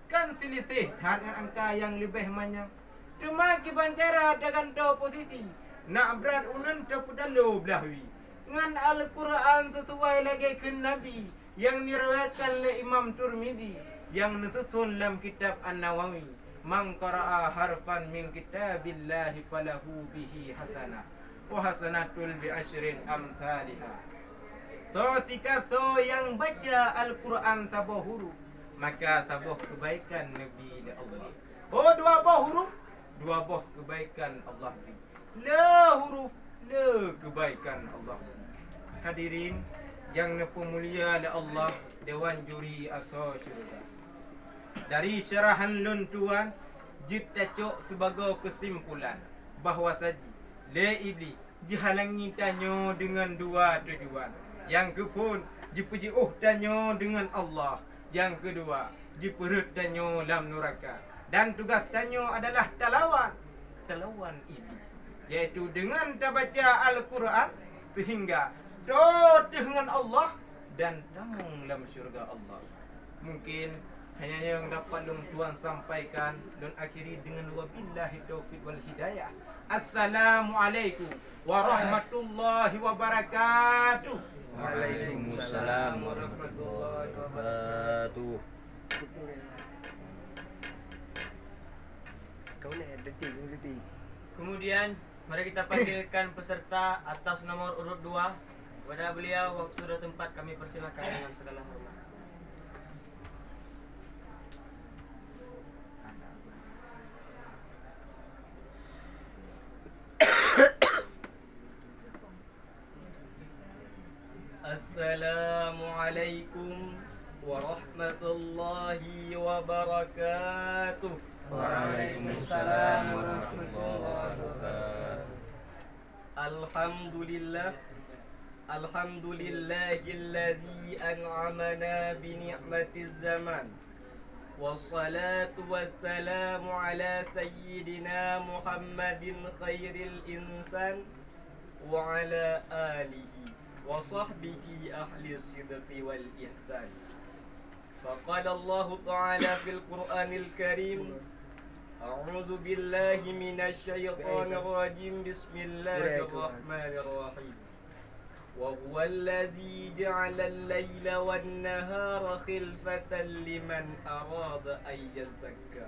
Kan selisih dengan angka yang lebih banyak. Cuma kibantera dengan do posisi. Nak berat unun terpedalo belahwi. Ngan Al-Quran sesuai lagi ke Nabi yang diriwayatkan oleh Imam Tirmizi yang disusun dalam kitab An-Nawawi. Man qara'a harfan min kitabillahi falahu bihi hasanah wa hasanatul bi asyrin amsalihha. Ketika yang baca Al-Quran sabah huruf, maka sabah kebaikan Nabi dan Allah. Oh dua buah kebaikan Allah. La huruf la kebaikan Allah. Hadirin yang mulia oleh Allah, Dewan Juri atau Syurga. Dari syarahan luntuan kita cok sebagai kesimpulan bahawa saji le iblis dihalangi tanyo dengan dua tujuan. Yang kepun dipuji tanyo dengan Allah. Yang kedua diperut tanyo dalam neraka. Dan tugas tanyo adalah talawan iblis, yaitu dengan baca Al-Quran sehingga dengan Allah dan tamung dalam syurga Allah. Mungkin hanya yang dapat Tuan sampaikan dan akhiri dengan wabillahi taufiq wal hidayah. Assalamualaikum warahmatullahi wabarakatuh. Waalaikumsalam warahmatullahi wabarakatuh. Kemudian mari kita panggilkan peserta atas nomor urut 2. Kepada beliau waktu dan tempat kami persilakan dengan segala hormat. Assalamualaikum warahmatullahi wabarakatuh. Waalaikumsalam warahmatullahi wabarakatuh. Alhamdulillahilladzi an'amana bi ni'matiz zaman. Wassalatu wassalamu ala sayyidina Muhammadin khairil insan wa ala alihi wa sahbihi ahli sidqi wal ihsan. Faqala Allah Ta'ala fil Qur'anil Karim, a'udzu billahi minasy syaithanir rajim, bismillahirrahmanirrahim. وهو الذي جعل الليل والنهار خلفة لمن أراد أن يذكر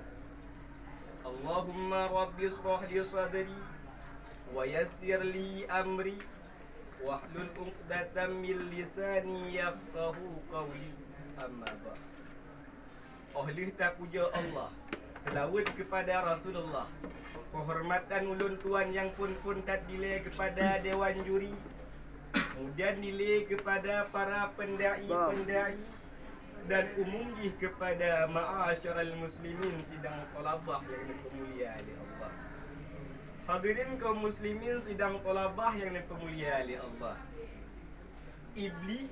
اللهم رب اشرح لي صدري ويسر لي أمري واحلل عقدة من lisani yafqahu qawli amma ba'd. Oleh tak puja Allah, selawat kepada Rasulullah, penghormatan ulun tuan yang pun tak nilai kepada Dewan Juri, kemudian nilai kepada para pendai-pendai dan umumnya kepada ma'asyiral muslimin sidang thalabah yang dipermuliakan oleh Allah. Hadirin kaum muslimin sidang thalabah yang dipermuliakan oleh Allah. Iblis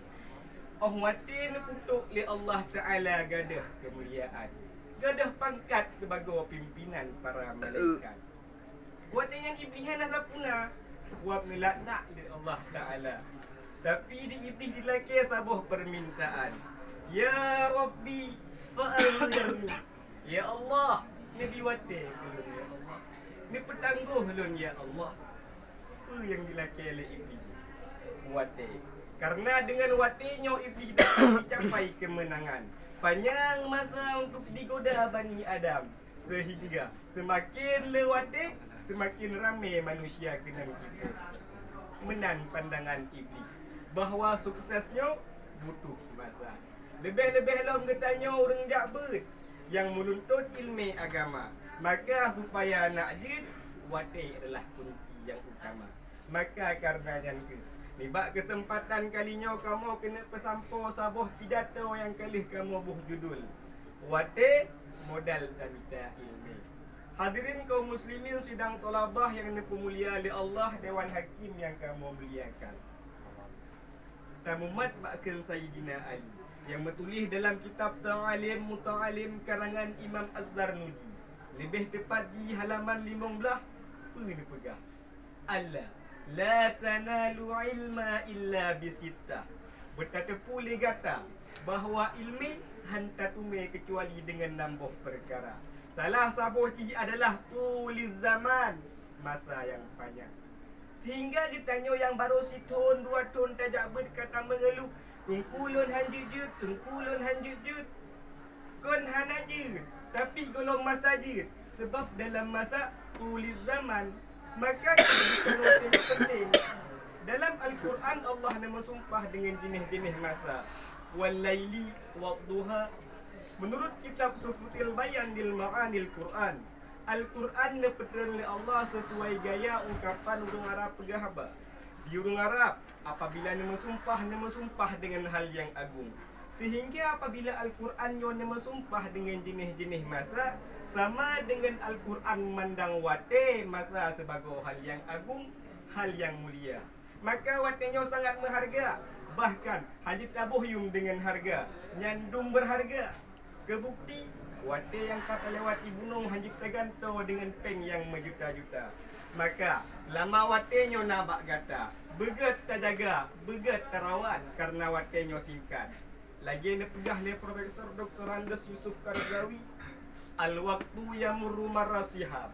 ahwatin kutuk li Allah Ta'ala gadah kemuliaan, gadah pangkat sebagai pimpinan para malaikat. Buat dengan iblis nak sapuna, buat melaknat li Allah Ta'ala. Tapi di iblis dilakir sabuh permintaan. Ya Rabbi fa'anzirni. Ya Allah, Nabi wate belum ya Allah. Ni petangguh lun ya Allah. Apa yang dilakir oleh iblis? Wate. Karena dengan watenya iblis dapat dicapai kemenangan. Panjang masa untuk digoda Bani Adam. Sehingga semakin lewate, semakin ramai manusia kena kita. Menan pandangan iblis bahawa suksesnya butuh masa. Lebih-lebih lah bertanya orang jakbet yang menuntut ilmu agama. Maka supaya nak jid, wate adalah kunci yang utama. Maka karenanya nibak kesempatan kalinya kamu kena pesampo sabuh pidato yang kalih kamu buh judul wate modal tabita ilmu. Hadirin kaum muslimin sidang thalabah yang dipermulia oleh Allah, Dewan Hakim yang kamu muliakan. Tamumat bakal Sayyidina Ali yang bertulis dalam kitab Ta'alim Muta'alim karangan Imam Az-Zarnuji, lebih tepat di halaman 15, ini dipegang. Allah la tanalu ilma illa bisittah. Bertatapu legata bahawa ilmi hanta tume kecuali dengan 6 perkara. Salah satu adalah tuliz zaman, masa yang panjang. Sehingga ditanya yang baru setahun 2 tahun tajak berkata mengeluh, tungkulun hanjut-jut, tungkulun hanjut-jut. Kon hanajut, tapi golong masa jut. Sebab dalam masa tuliz zaman, maka kita penting. Dalam Al-Quran Allah nama sumpah dengan jenis-jenis masa. Wal-laili wad-duha. Menurut kitab Sufutil Bayan dil Ma'anil Quran, Al-Quran dipeterang oleh Allah sesuai gaya ungkapan urang Arab pegahaba. Di urang Arab, apabila nama sumpah dengan hal yang agung. Sehingga apabila Al-Quran nama sumpah dengan jenis-jenis masa, sama dengan Al-Quran mandang wate masa sebagai hal yang agung, hal yang mulia. Maka watenya sangat berharga. Bahkan Haji tabuhyum dengan harga, nyandung berharga. Kebukti wate yang kata lewat ibunung Haji tergantung dengan peng yang berjuta-juta. Maka lama watenya nabak gata, beget terjaga, beget terawat karena watenya singkat. Lagi yang dipegah oleh Profesor Dr. Andes Yusuf Karzawi, al-waktu yamurru marasihab.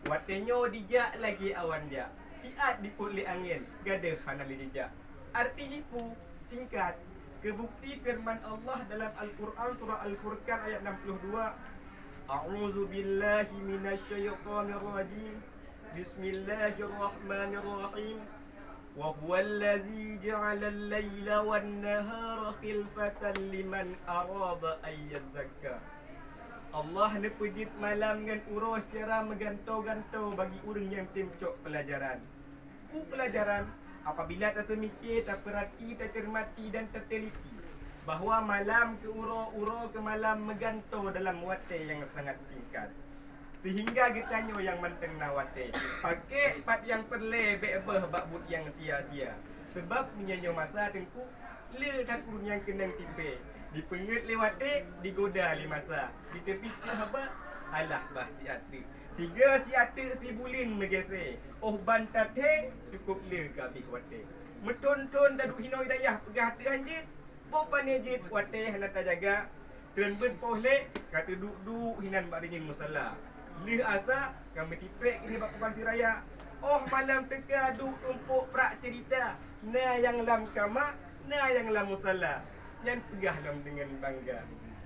Watenya dijak lagi awan dia. Siat diput li angin, gadah hanali dijak. Arti jipu singkat. Kebukti firman Allah dalam Al-Quran surah Al-Furqan ayat 62. A'udzu billahi minasyaitonir rajim. Bismillahirrahmanirrahim. Wa huwal ladzi ja'ala al-laila wan-nahara khilfatan liman arada ay yadhakkar. Allah ni pejit malam dengan urus secara megantau-gantau bagi orang yang temcok pelajaran. Pelajaran apabila tak semikir, tak perhati, tak cermati dan terteliti bahawa malam ke uro-uro ke malam megantau dalam wate yang sangat singkat. Sehingga ditanya yang menteng na wate, pakai pat yang perle bebeh bakbut yang sia-sia. Sebab menyanyi masa tengku le tak urun yang kenang tipe. Dipengut lewat digoda li masa. Di tepi apa? Alah bah si atik. Tiga si atik si bulin megese. Oh bantat cukup le ke habis wate. Metonton dadu hino hidayah pegah hati anjit. Popan jit wate hendak jaga. Tren ben pohle kata duk-duk hinan bak dingin musalla. Lih asa kami tipek ini bak papan raya. Oh malam teka duk tumpuk prak cerita. Na yang lam kama, na yang lam musalla. Yang pegah lam dengan bangga.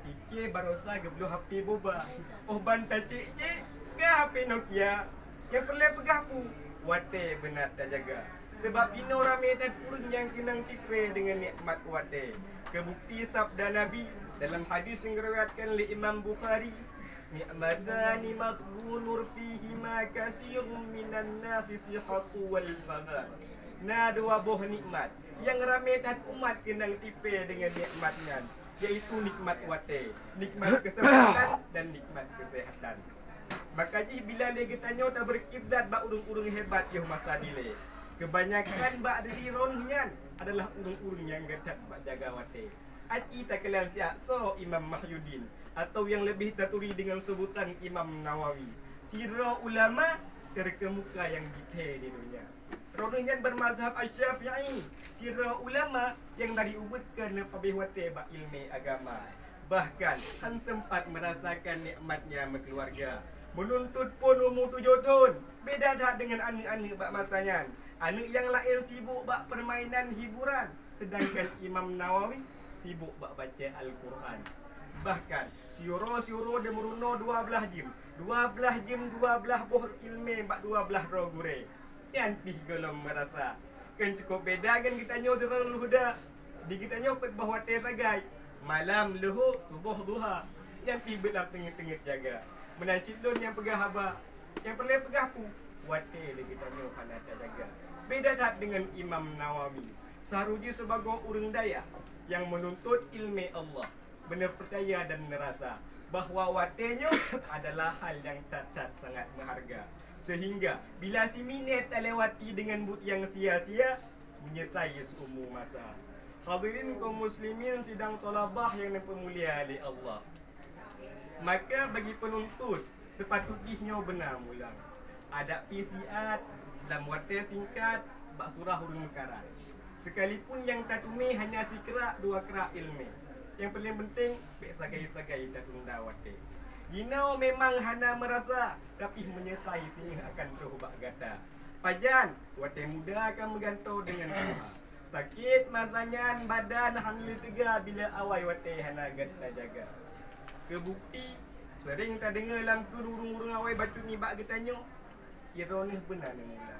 Ike barosa geblu HP boba. Oh bantai cik-cik, ke HP Nokia. Yang perlu pegah pu. Wate benar tak jaga. Sebab ino ramai dan urun yang kenang tipe dengan nikmat wate. Kebukti sabda Nabi dalam hadis yang diriwayatkan oleh Imam Bukhari. Ni'matani maghbunur fihima kasirun minan nasi sihatu wal fadhan. Nah, dua buah nikmat yang ramai dan umat kenang tipe dengan nikmatnya, yaitu nikmat wate, nikmat kesehatan dan nikmat kesehatan. Makanya bila dia tanya tak berkiblat bak urung-urung hebat yo masa dile. Kebanyakan bak diri ronyan adalah urung-urung yang getat bak jaga wate. Aki tak kenal siap so Imam Mahyuddin atau yang lebih terturi dengan sebutan Imam Nawawi. Sirah ulama terkemuka yang detail di dunia. Ronyan bermazhab Asy-Syafi'i. Sirah ulama yang dari ubutkan lebih wate bak ilmu agama. Bahkan han tempat merasakan nikmatnya berkeluarga. Menuntut pun umur 7 tahun. Beda tak dengan anak-anak bak masanya. Anak yang lain sibuk bak permainan hiburan. Sedangkan Imam Nawawi sibuk bak baca Al-Quran. Bahkan siuro-siuro dia meruno 12 jam. 12 jam 12 buah ilmu bak 12 roh gure. Yang gelom merasa. Kan cukup beda kan kita nyo Darul Huda. Di kita nyo pet bahawa teh sagai. Malam luhur subuh duha. Yang tiba dalam tengah-tengah jaga. Menancit lon yang pegah haba. Yang perlu pegah pu. Wate le kita nyo pandai jaga. Beda tak dengan Imam Nawawi. Saruji sebagai urang daya yang menuntut ilmu Allah. Benar percaya dan merasa bahawa watenya adalah hal yang cacat sangat berharga. Sehingga bila si minit terlewati dengan but yang sia-sia, menyertai seumur masa. Hadirin kaum muslimin sidang tolabah yang dipermulia oleh Allah. Maka bagi penuntut sepatutnya benar mulang. Ada pisiat dalam water singkat bak surah huruf mekaran. Sekalipun yang tatumi hanya 3 kerak 2 kerak ilmu. Yang paling penting bek sagai-sagai tatunda water. Ginau memang hana merasa tapi menyertai sini akan terubah gata. Pajan, wate muda akan bergantung dengan Tuhan. Sakit masanya badan hangil tega bila awai wate hana gata jaga. Kebukti sering tak dengar dalam urung-urung awai batu ni bak getanyo. Ironis benar nengula.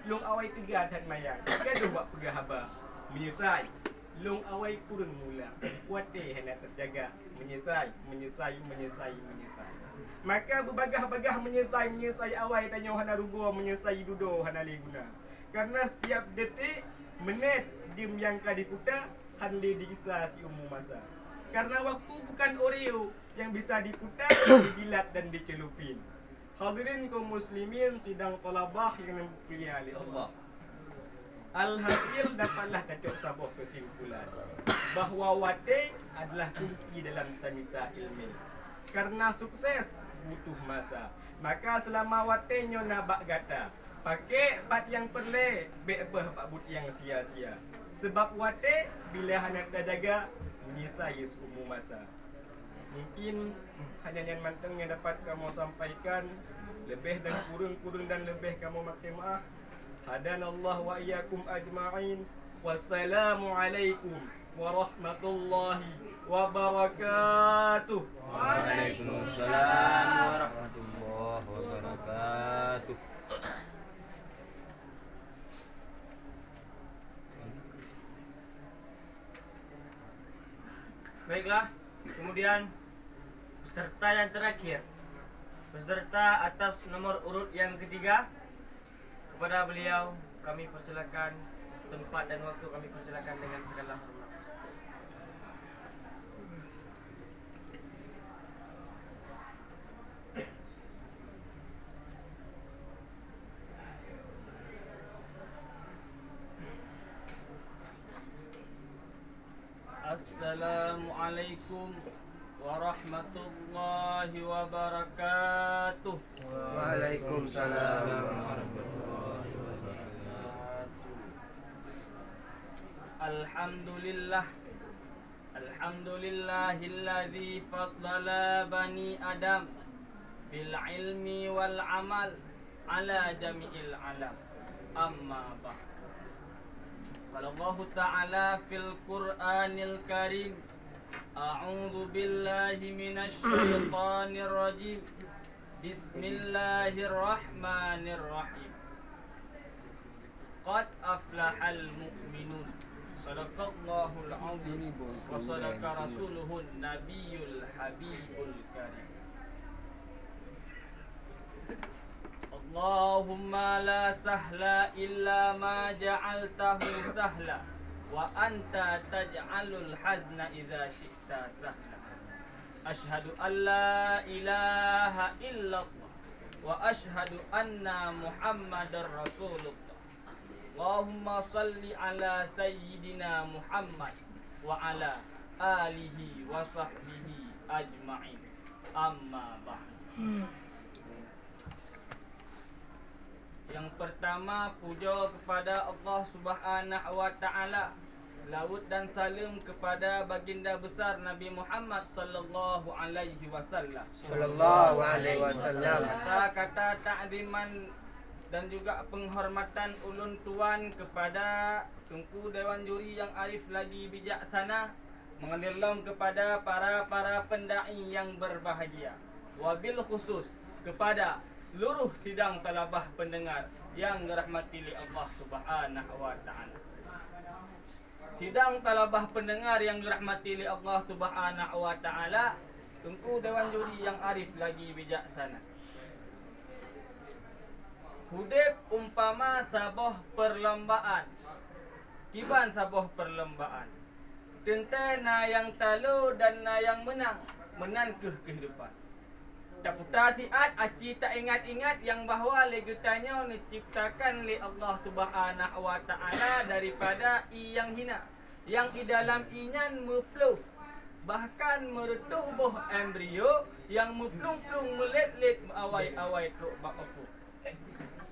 Long awai tega tak mayang. Gaduh bak pegah haba. Menyertai. Long awai kurun mula. Wate hendak terjaga. Menyesai. Maka berbagah-bagah menyesai awai tanya hana rugo menyesai dudo hana leguna. Karena setiap detik, menit, dim yang kali diputar hande diisa si umur masa. Karena waktu bukan Oreo yang bisa diputar, didilat dan dicelupin. Hadirin kaum muslimin sidang tolabah yang dimuliakan oleh Allah. Alhasil dapatlah tacok sabuh kesimpulan bahawa wate adalah kunci dalam tanita ilmu. Karena sukses butuh masa. Maka selama wate nyo nak bak gata, pakai bat yang perle, bebeh bak but yang sia-sia. Sebab wate bila hanya terjaga menyertai seumur masa. Mungkin hanya yang manteng yang dapat kamu sampaikan. Lebih dan kurung dan lebih kamu makin maaf. Hadanallah wa iyyakum ajma'in. Wassalamualaikum warahmatullahi wabarakatuh. Waalaikumsalam warahmatullahi wabarakatuh. Baiklah, kemudian peserta yang terakhir, peserta atas nomor urut yang ketiga, kepada beliau kami persilakan tempat dan waktu kami persilakan dengan segala hormat. Assalamualaikum warahmatullahi wabarakatuh. Waalaikumsalam warahmatullahi wabarakatuh. Alhamdulillahilladzi faddala bani Adam bil ilmi wal amal ala jami'il alam. Amma ba'd. Qala Allah Ta'ala fil Qur'anil Karim, a'udzu billahi minasy syaithanir rajim. Bismillahirrahmanirrahim. Qad aflahal mu'minun. Sadaqallahul azim wa sadaqa rasuluhun nabiyul habibul karim. Allahumma la sahla illa ma ja'altahu sahla wa anta taj'alul hazna idza syi'ta sahla. Ashhadu an la ilaha illallah wa ashhadu anna Muhammadar Rasulullah. Allahumma salli ala sayyidina Muhammad wa ala alihi wa sahbihi ajma'in. Amma ba'd. Yang pertama, puja kepada Allah Subhanahu wa Ta'ala. Laut dan salam kepada baginda besar Nabi Muhammad sallallahu alaihi wasallam. Sallallahu alaihi wasallam. Kata-kata ta'ziman dan juga penghormatan ulun tuan kepada Tunku Dewan Juri yang arif lagi bijaksana, mengendilam kepada para pendai yang berbahagia. Wabil khusus kepada seluruh sidang talabah pendengar yang dirahmati Allah Subhanahu wa Ta'ala. Sidang talabah pendengar yang dirahmati Allah Subhanahu wa Ta'ala, Tunku Dewan Juri yang arif lagi bijaksana. Hudib umpama saboh perlombaan. Kiban saboh perlombaan. Tentang na yang talu dan na yang menang, menangkeh kehidupan. Tak putar siat, aci tak ingat-ingat yang bahawa legetanya diciptakan oleh Allah Subhanahu wa Ta'ala daripada i yang hina, yang di dalam inyan mefluh, bahkan meretubuh embrio yang meplung-plung melet-let awai-awai truk bakafu.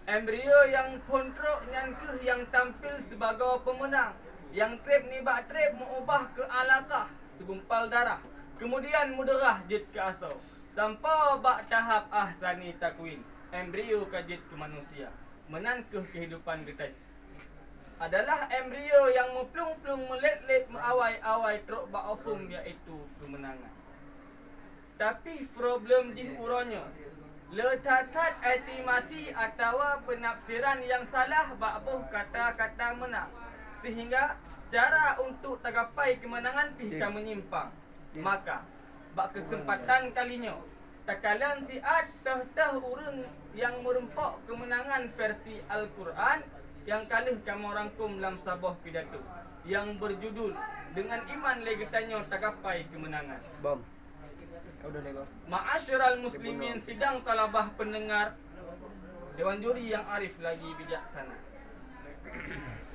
Embrio yang kontrok nyankeh yang tampil sebagai pemenang, yang trip ni bak trip mengubah ke alaqah segumpal darah, kemudian muderah jid ke asal sampai bak tahap ahsani takwin, embrio kajit ke manusia, menangkeh kehidupan kita adalah embrio yang meplung-plung melet-let meawai-awai truk ba'afum, iaitu kemenangan. Tapi problem di uranya letatat estimasi atau penafsiran yang salah ba'buh kata-kata menang, sehingga cara untuk tergapai kemenangan pihak menyimpang. Maka bak kesempatan kalinya takalan siat tah urang yang merempak kemenangan versi Al-Quran yang kalih kamu rangkum dalam sabah pidato yang berjudul dengan iman legetannya tergapai kemenangan. Bom. Ma'asyiral muslimin, sidang talabah pendengar Dewan Juri yang arif lagi bijaksana.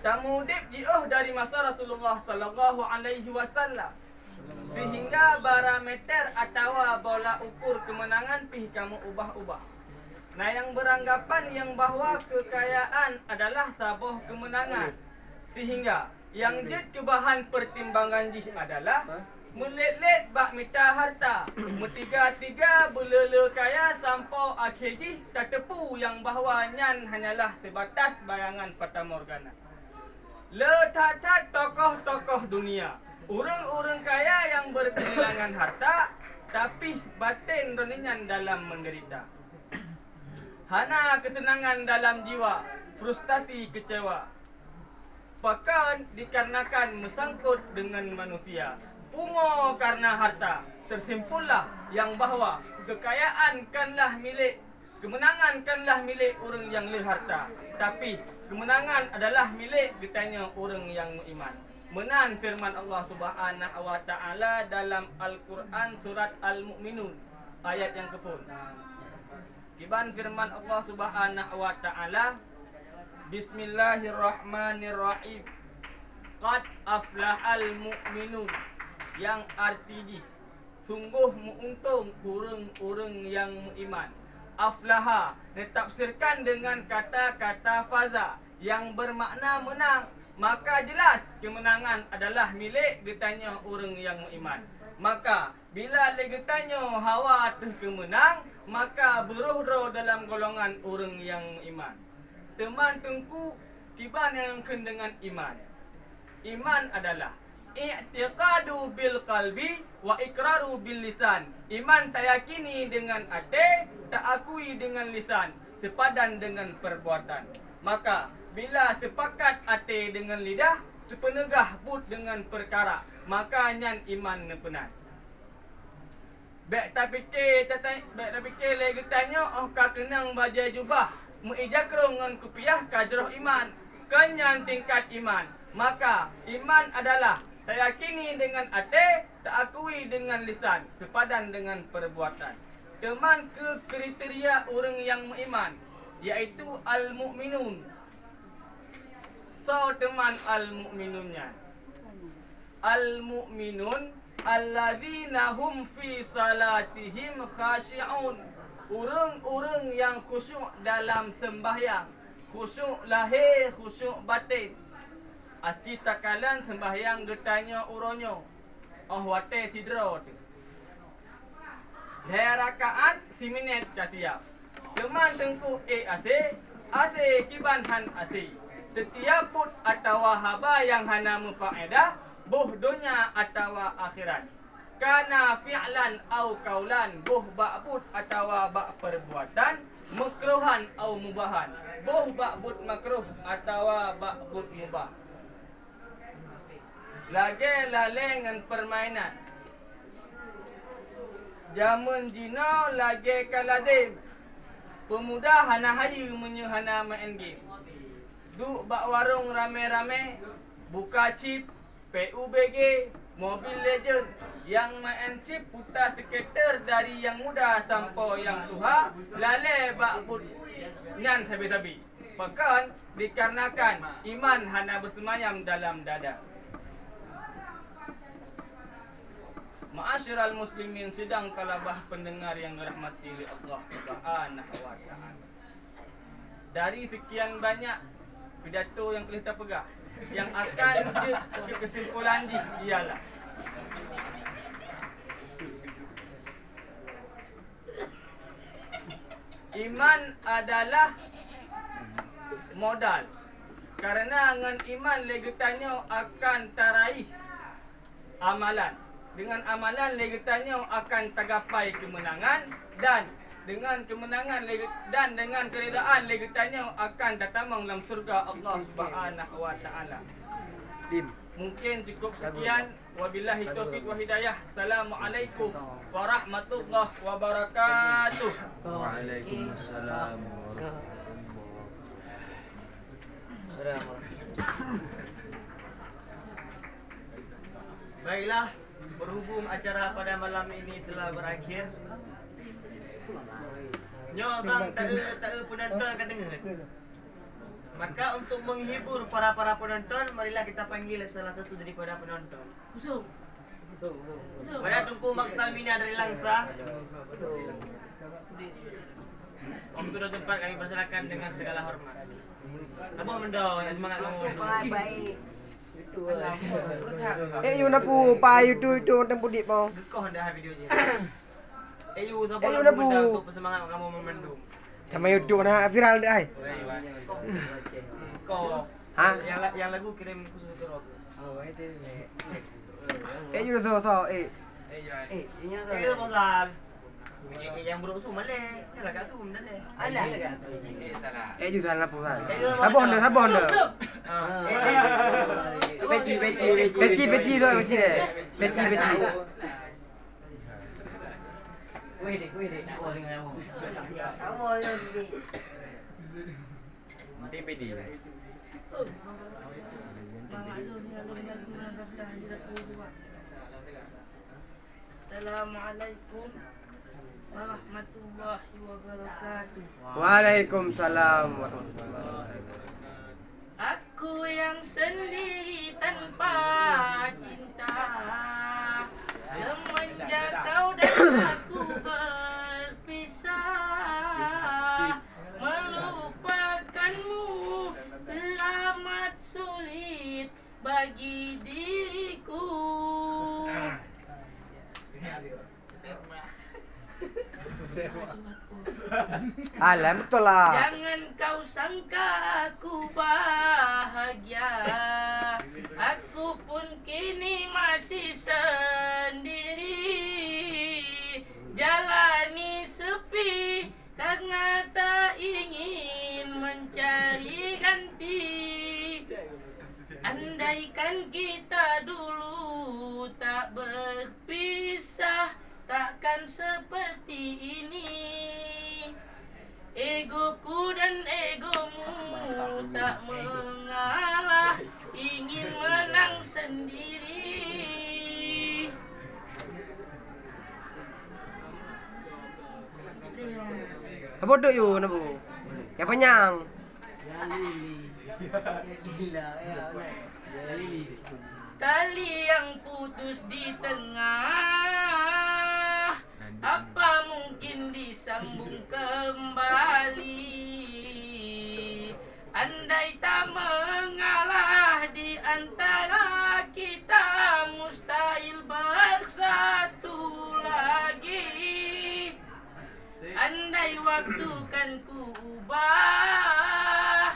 Tamu dip ji'ah dari masa Rasulullah sallallahu alaihi wasallam, sehingga parameter atau bola ukur kemenangan pih kamu ubah-ubah. Nah, yang beranggapan yang bahwa kekayaan adalah sabah kemenangan, sehingga yang jid kebahan pertimbangan jih adalah melet-let bak mita harta, metiga-tiga belele kaya sampai akhir jih tak tepu yang bahwa nyan hanyalah sebatas bayangan fata morgana. Letatat tokoh-tokoh dunia, urang-urang kaya yang berkehilangan harta, tapi batin roninyan dalam menderita. Hana kesenangan dalam jiwa, frustasi kecewa. Bahkan dikarenakan mesangkut dengan manusia, pungo karena harta. Tersimpullah yang bahwa kekayaan kanlah milik, kemenangan kanlah milik orang yang le harta, tapi kemenangan adalah milik ditanya orang yang iman. Menan firman Allah Subhanahu wa Ta'ala dalam Al-Quran surat Al-Mu'minun ayat yang ke-10. Kiban firman Allah Subhanahu wa Ta'ala, Bismillahirrahmanirrahim. Qad aflahal mu'minun, yang artinya sungguh menguntung orang-orang yang iman. Aflaha ditafsirkan dengan kata-kata faza yang bermakna menang, maka jelas kemenangan adalah milik getanya orang yang iman. Maka bila legetanya hawa kemenang, maka maka beruhro dalam golongan orang yang iman. Teman tengku kiban yang dengan iman. Iman adalah i'tiqadu bil qalbi wa iqraru bil lisan. Iman tak yakini dengan hati, tak akui dengan lisan, sepadan dengan perbuatan. Maka bila sepakat hati dengan lidah, sepenegah but dengan perkara, maka nyan iman nepenan. Bek tak fikir lagi tanya, oh ka kenang baju jubah, muijakrong ngan kupiah kajroh iman, kenyan tingkat iman. Maka iman adalah tak yakini dengan hati, tak akui dengan lisan, sepadan dengan perbuatan. Teman ke kriteria orang yang beriman, iaitu al-mu'minun. So teman al-mu'minunnya, al-mu'minun alladzina hum fi salatihim khashi'un. Orang-orang yang khusyuk dalam sembahyang, khusyuk lahir, khusyuk batin. Aci takalan sembahyang getanya uronyo, oh wate sidro tu. Daya rakaat si minit kasiap. Teman tengku ase kiban han ase. Setiap put atau haba yang hana mufaedah, buh dunia atau akhirat. Kana fi'lan au kaulan, buh ba'bud atau ba' perbuatan, makruhan au mubahan. Buh ba'bud makruh atau ba'bud mubah. Lagi lalengan permainan. Jamun jina lagi kaladim. Pemuda hana hayu menyuhana main game. Duk bak warung rame-rame, buka chip, PUBG, Mobile Legend. Yang main chip putar skater dari yang muda sampai yang tua, lale bak but nyan sabi-sabi. Bahkan dikarenakan iman hana bersemayam dalam dada. Ma'asyiral muslimin, sidang talabah pendengar yang dirahmati oleh Allah Subhanahu wa taala. Dari sekian banyak pidato yang kita pegang, yang akan ke kesimpulan ialah iman adalah modal. Karena dengan iman lagi tanya akan taraih amalan. Dengan amalan lagi tanya akan tergapai kemenangan, dan dengan kemenangan dan dengan keredaan lagi tanya akan datamang dalam surga Allah Subhanahu wa taala. Mungkin cukup sekian. Wabillahi taufiq wa hidayah. Assalamualaikum warahmatullahi wabarakatuh. Waalaikumsalam warahmatullahi. Baiklah, berhubung acara pada malam ini telah berakhir, nyokang tak penonton akan dengar. Maka untuk menghibur para penonton, marilah kita panggil salah satu daripada penonton. Pada Tunku Maksal Mina dari Langsa. Om turun tempat, kami persilakan dengan segala hormat. Abang mendong, yang semangat ngomong. Baik. You na po pa you tu macam pudik po. Kau hendak video je. Ayu siapa nak mendang untuk semangat kamu memendung. Sama YouTube na viral deh ai. Kau. Ha? Yang lagu kirim khusus ke aku. You so Ini pasal yang buruk tu malay. Yang lagu tu malay. Alah. you salah po salah. Sabon dah. Peci tu peci deh. Peci. Kamu ni. Nanti pedi. Assalamualaikum warahmatullahi wabarakatuh. Waalaikumsalam warahmatullahi wabarakatuh. Aku yang sendiri tanpa cinta, semenjak kau dan aku berpisah, melupakanmu teramat sulit bagi diriku. Alam betul lah. Jangan kau sangka aku bahagia. Aku pun kini masih sendiri. Jalani sepi karena tak ingin mencari ganti. Andaikan kita dulu tak berpisah, takkan seperti ini. Egoku dan egomu tak mengalah, ingin menang sendiri. Apa duk you nabu? Yang panjang. Tali yang putus di tengah, apa mungkin disambung kembali? Andai tak mengalah di antara kita, mustahil bersatu lagi. Andai waktu kan ku ubah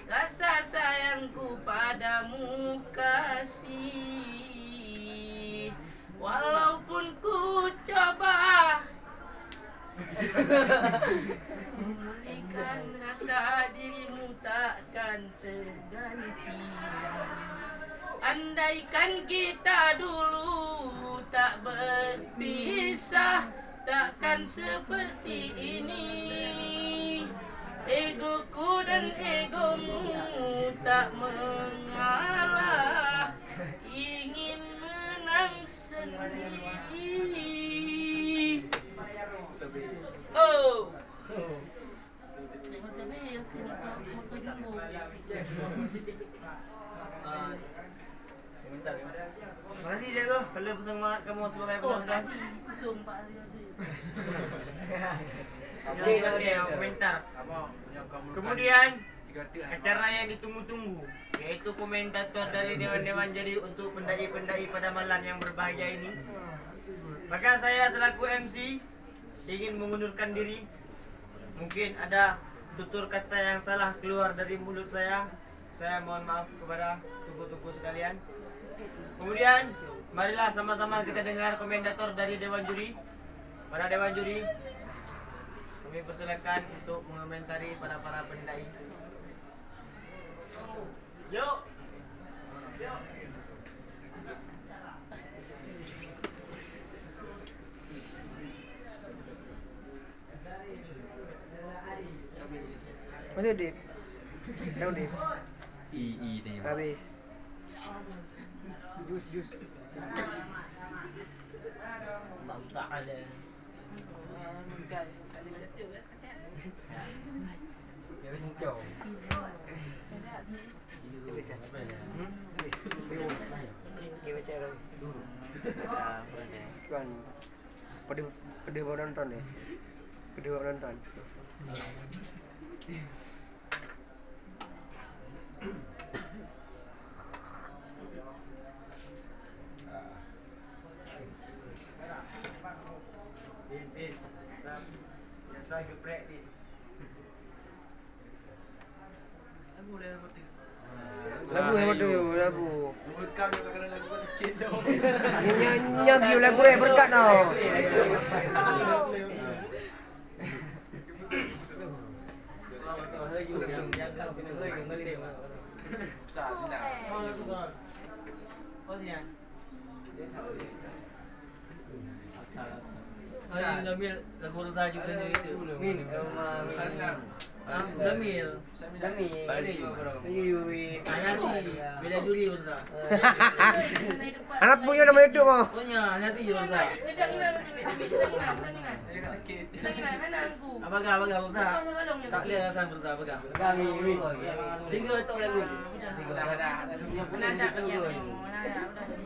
rasa sayangku padamu kasih. Walaupun ku coba memulihkan rasa dirimu takkan terganti. Andaikan kita dulu tak berpisah, takkan seperti ini. Egoku dan egomu tak mengalah, ingin menang sendiri. Oh. Terima kasih Jago. Kalau semangat kamu sebagai penonton. Oke, komentar. Kemudian acara yang ditunggu-tunggu, yaitu komentator dari Dewan-Dewan Juri untuk pendai-pendai pada malam yang berbahagia ini. Maka saya selaku MC ingin mengundurkan diri. Mungkin ada tutur kata yang salah keluar dari mulut saya. Saya mohon maaf kepada tuku-tuku sekalian. Kemudian marilah sama-sama kita dengar komentator dari Dewan Juri. Para Dewan Juri, kami persilakan untuk mengomentari pada para pendai. Yuk. Yuk. Mana Dip? Tahu Dip? I ni. Habis. Jus. Allah Ta'ala. Dia macam jauh. Kan pada nonton deh. Kedua nonton. Saya geprek ni. Lagu yang betul lagu. Welcome yang kadang lagu kecil tu. Nyanyi lagu berkat tau. Jamil lagu tajuk sendiri tu. Min. Jamil. Balik. Anati. Bila juri Urza. Anak punya nama itu mah. Punya Anati Urza. Apakah Urza? Tak boleh rasa Urza apakah? Tiga tok lagu.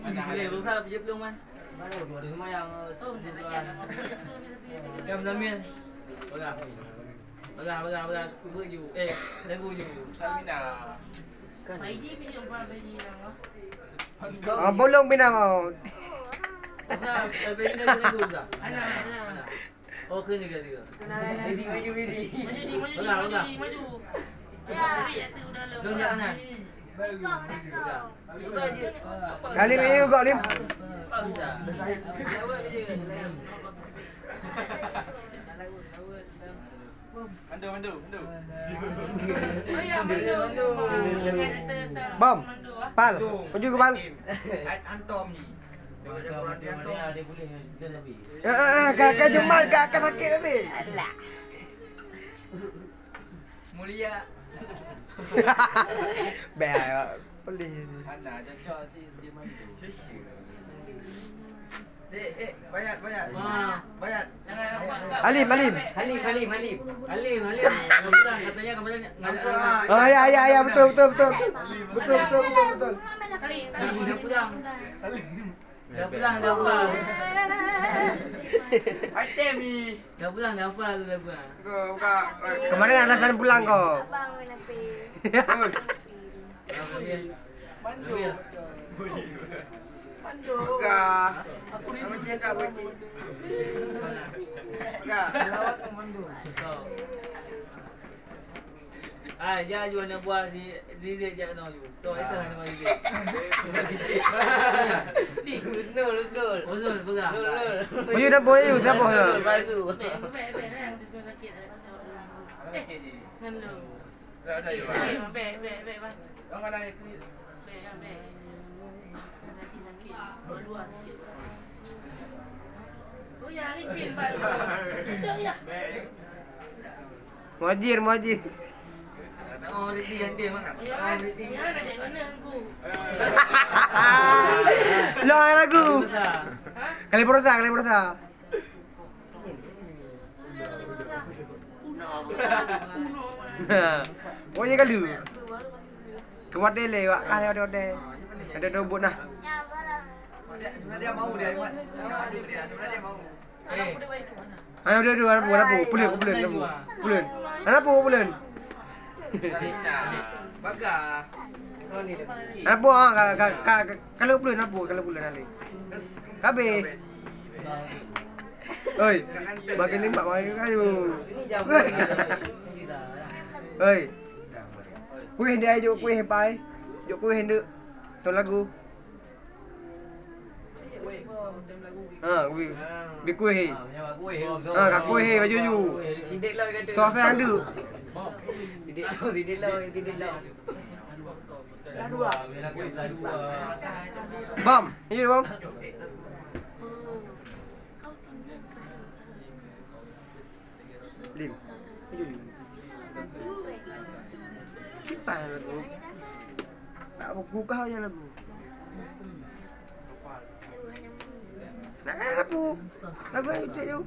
Boleh Urza pergi belum man? Semua yang Kam Jamil. Baga. Buat you. Lagu you. Salmina. Baiji pilih apa baiji nama? Bolong bina mau. Urza, bagi lagu Urza. Ana. Oh, kena tiga. Ini maju ini. Maju. Jadi ya tu dah Dong jangan. Kali ni juga Lim. Tak bisa. Mandu. Bom. Pal. Maju ke pal. Antom ni. Dia boleh dia lebih. Kakak Jumat kakak sakit habis. Alah. Mulia. Bel. Boleh. Ana cocok si mandu. Bayat. Bayat. Alim. Halim. Bilang katanya kemarin Oh ya betul. Betul. Dah pulang. Dah pulang. Item ni. Dah pulang dah hafal tu dah pulang. Buka. Kemarin alasan pulang kau. Mandu. Buka. Aku ni Namanya Kak Budi. Buka. Selawat ke mandu. Jangan jual nak buat si Zizek je nak jual. So itu hanya bagi dia. Lusnul. Usul pegang. Maju dah boleh you dah boleh. Palsu. Dah ada you. Orang ada aku. Oh ya, ni pin baru. Ya. Muajir. Oh, dia mana? Ya, ada dek mana aku? Lah lagu. Kali prosa. Pokoknya kali. Kemat dia lewat kali ada. Ada dobut nah. Sebenarnya dia mau dia. Sebenarnya dia mau. Ayo dia apa? Pulen. Apa pulen? Baga. Apa kalau pulen ali. Kabe. Oi, bagi limbak bagi kayu. Oi. Kuih dia ajuk kuih pai. Juk kuih hendak. Tu lagu. Kuih. Bi kuih. Kak kuih baju ju. Tidak lah kata. So saya ada. Tidak lah. Bom, ini bom. Lim. Baju ju. Kipas lagu. Tak buka aja lagu. Nak lagu. Lagu itu je.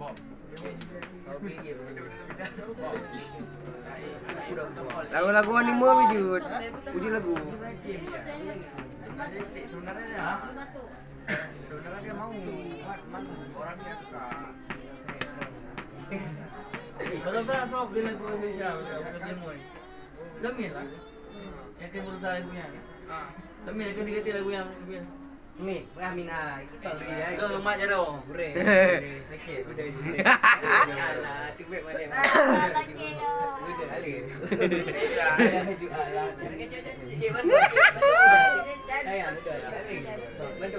Lagu-lagu anime wujud. Wujud lagu. Sebenarnya dia mau. Orangnya suka. Kalau saya sok dia lagu Indonesia, bukan Timur. Lemil lah. Yang Timur saya punya. Lemil ganti lagu yang Ni, Amina, kita beri ai. Dah mak je dah. Boleh. Sakit, udah. Alah, tu baik mana. Udah kali. Cik mana? Sayang, betul. Bantu.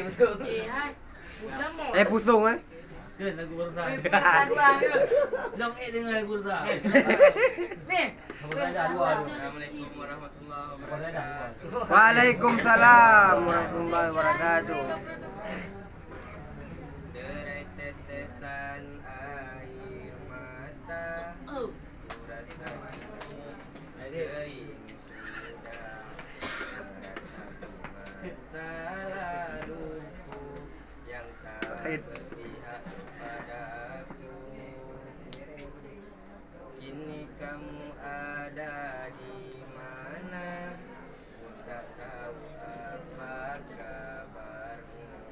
Betul. Eh pusung eh. Kan lagu Bursa. Long dengar lagu Bursa. Assalamualaikum warahmatullahi wabarakatuh. Waalaikumsalam warahmatullahi wabarakatuh. Tetesan air mata rasa kering sudah masa laluku yang tak berpihak padaku. Kini kamu ada di mana? Ku tak tahu apa kabarmu.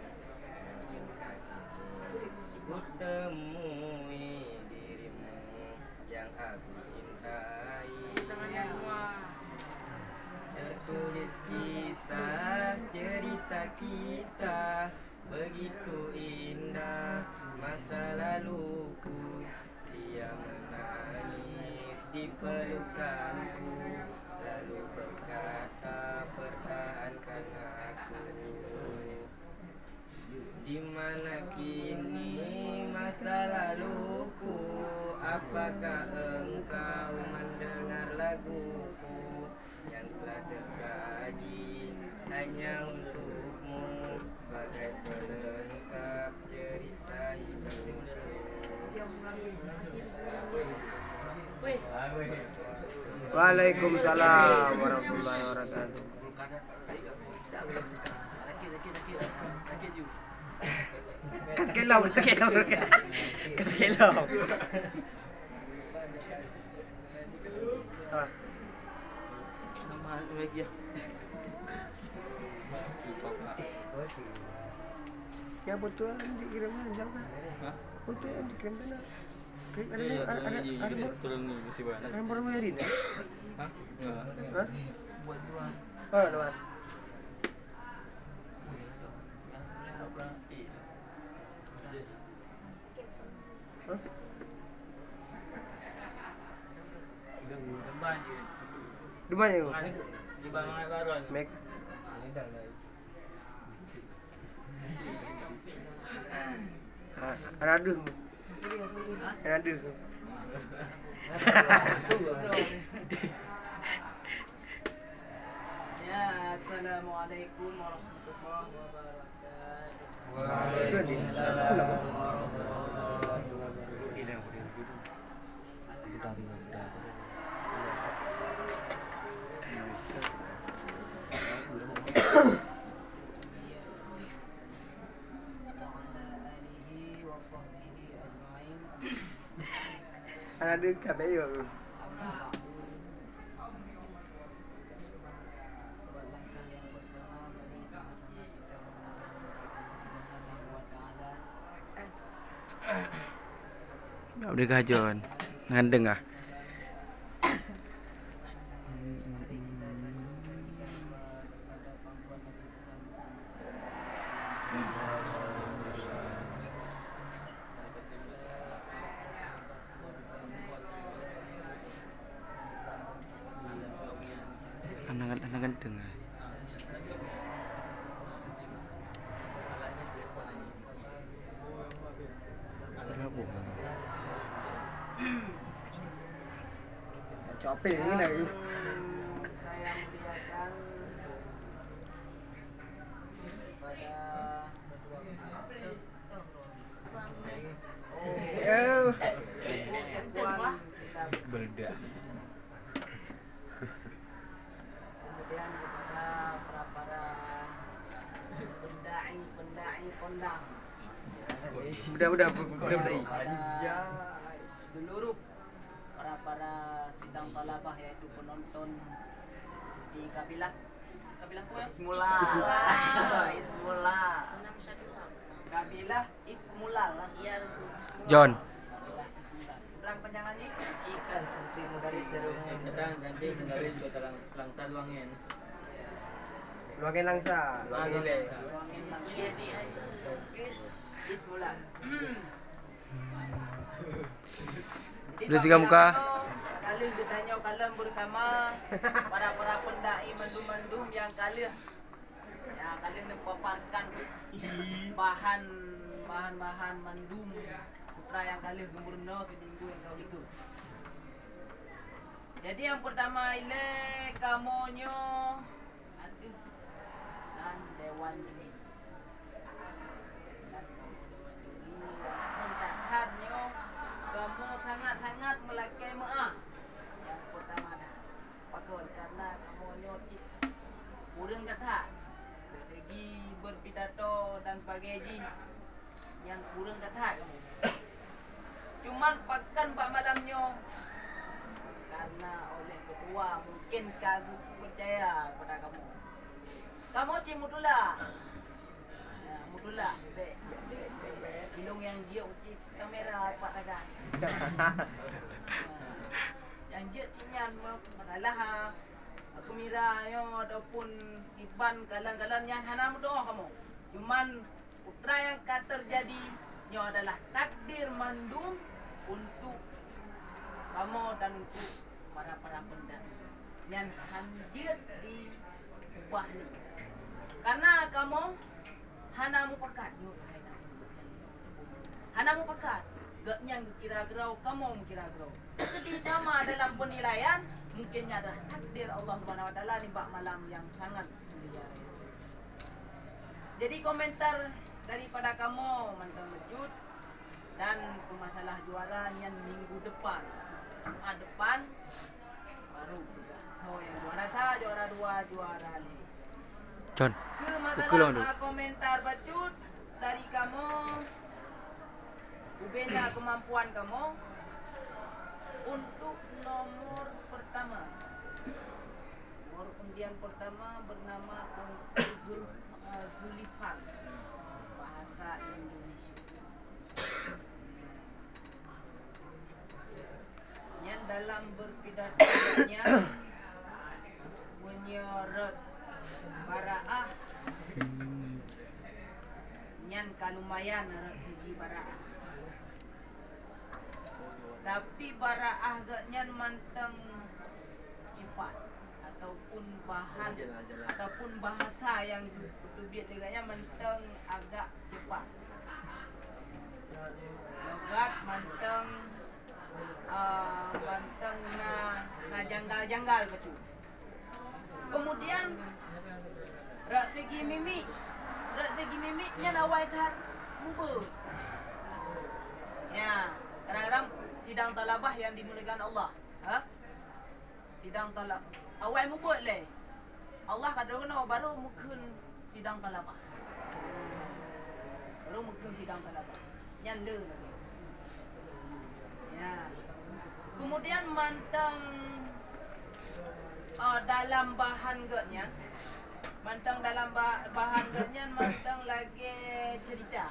pelukanku, lalu berkata pertahankan aku. Di mana kini masa laluku? Apakah engkau mendengar laguku yang telah tersaji hanya untukmu sebagai pelengkap cerita hidupku? Waalaikumsalam warahmatullahi wabarakatuh. Kata kilau. Nama lagi ya. Ya betul dikirim siapa? Hah? Betul dikirim mana? Ada turun nih masih banyak. Ada baru bayarin. Hah? Enggak. Hah? Buat jual. Oh, luar. Di mana itu? Di Bangungan Baron. Mek. Ada. Ada. Ya, assalamualaikum warahmatullahi wabarakatuh. Waalaikumsalam. Ada kabel. Udah gajon, ngandeng ah. Anak ganteng ah. Capek ini dah. Saya muliakan kepada kedua Berda. kemudian kepada para pendai kondang, Udah. kepada seluruh para sidang talabah yaitu penonton di kabilah Semula. kabilah Ismulal lah. John. Kabilah Ismulal. Ulang panjangannya Ikan suci mudaris darungan. Sedang ganti mudaris kota langsa luangin. Luangin langsa. Ismulal. Udah siga muka. Kalian ditanya kalian bersama para pendai mandum-mandum yang kalian mempaparkan bahan mandum putra yang kalian sempurna seminggu yang kau itu. Jadi yang pertama ile kamonyo aduh dan dewan juri. Mentakhanyo kamu sangat-sangat melakai maaf. Yang pertama dah pakon karena kamu nyocik kurang kata dari segi berpidato dan sebagainya yang kurang kata kamu. Cuman pakan pak malamnya karena oleh ketua mungkin kagum percaya kepada kamu. Kamu cimutulah. Ya, mutulah. Ilung yang dia uci kamera pak dagang. Yang dia cinyan masalah aku mira yo ataupun iban kalan-kalan yang hana doa kamu. Cuman putra yang terjadi nyo adalah takdir mandum untuk kamu dan untuk para pendai. Nyan hanjir di ubah ni. Karena kamu hanamu pakat yo hanamu pakat. Gak nyang kira gerau kamu kira gerau. Jadi sama dalam penilaian mungkin ada takdir Allah Subhanahu wa taala di bak malam yang sangat mulia. Jadi komentar daripada kamu mantan Mejud dan masalah juara yang minggu depan. Jumat depan baru juga. So yang juara sah, juara 2, juara 5. John. Ke masalah komentar Mejud dari kamu ubena kemampuan kamu untuk nomor pertama. Nomor undian pertama bernama Zulifan bahasa Indonesia. Yang dalam berpidatonya menyeret baraah. Nyan kalumayan segi baraah. Tapi baraah gaknya manteng cepat ataupun bahan ataupun bahasa yang bertubiat dengannya manteng agak cepat. Logat manteng na janggal-janggal kecu. Kemudian rak segi mimiknya lawai dah mubah. Ya, kadang-kadang sidang talabah yang dimuliakan Allah. Sidang talab. Awal mu buat leh. Allah kadang-kadang baru mungkin sidang talabah. Baru mungkin sidang talabah. Yang le lagi. Ya. Kemudian mantang dalam bahan getnya. Mantang dalam bahan getnya mantang lagi cerita.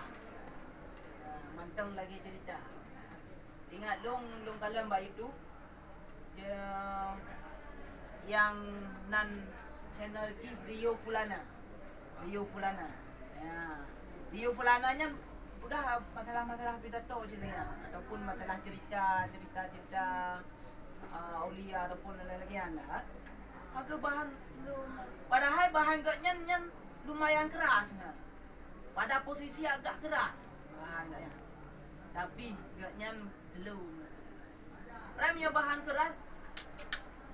Mantang lagi cerita. Ingat long kalam ba itu yang nan channel Rio Fulana. Ya. Rio Fulananya pegah masalah-masalah pidato je lah ataupun masalah cerita aulia ataupun lain-lain lah. Agak bahan padahal bahan gaknya lumayan keras nah. Pada posisi agak keras bahan gaknya. Tapi gaknya slow. Ramnya bahan keras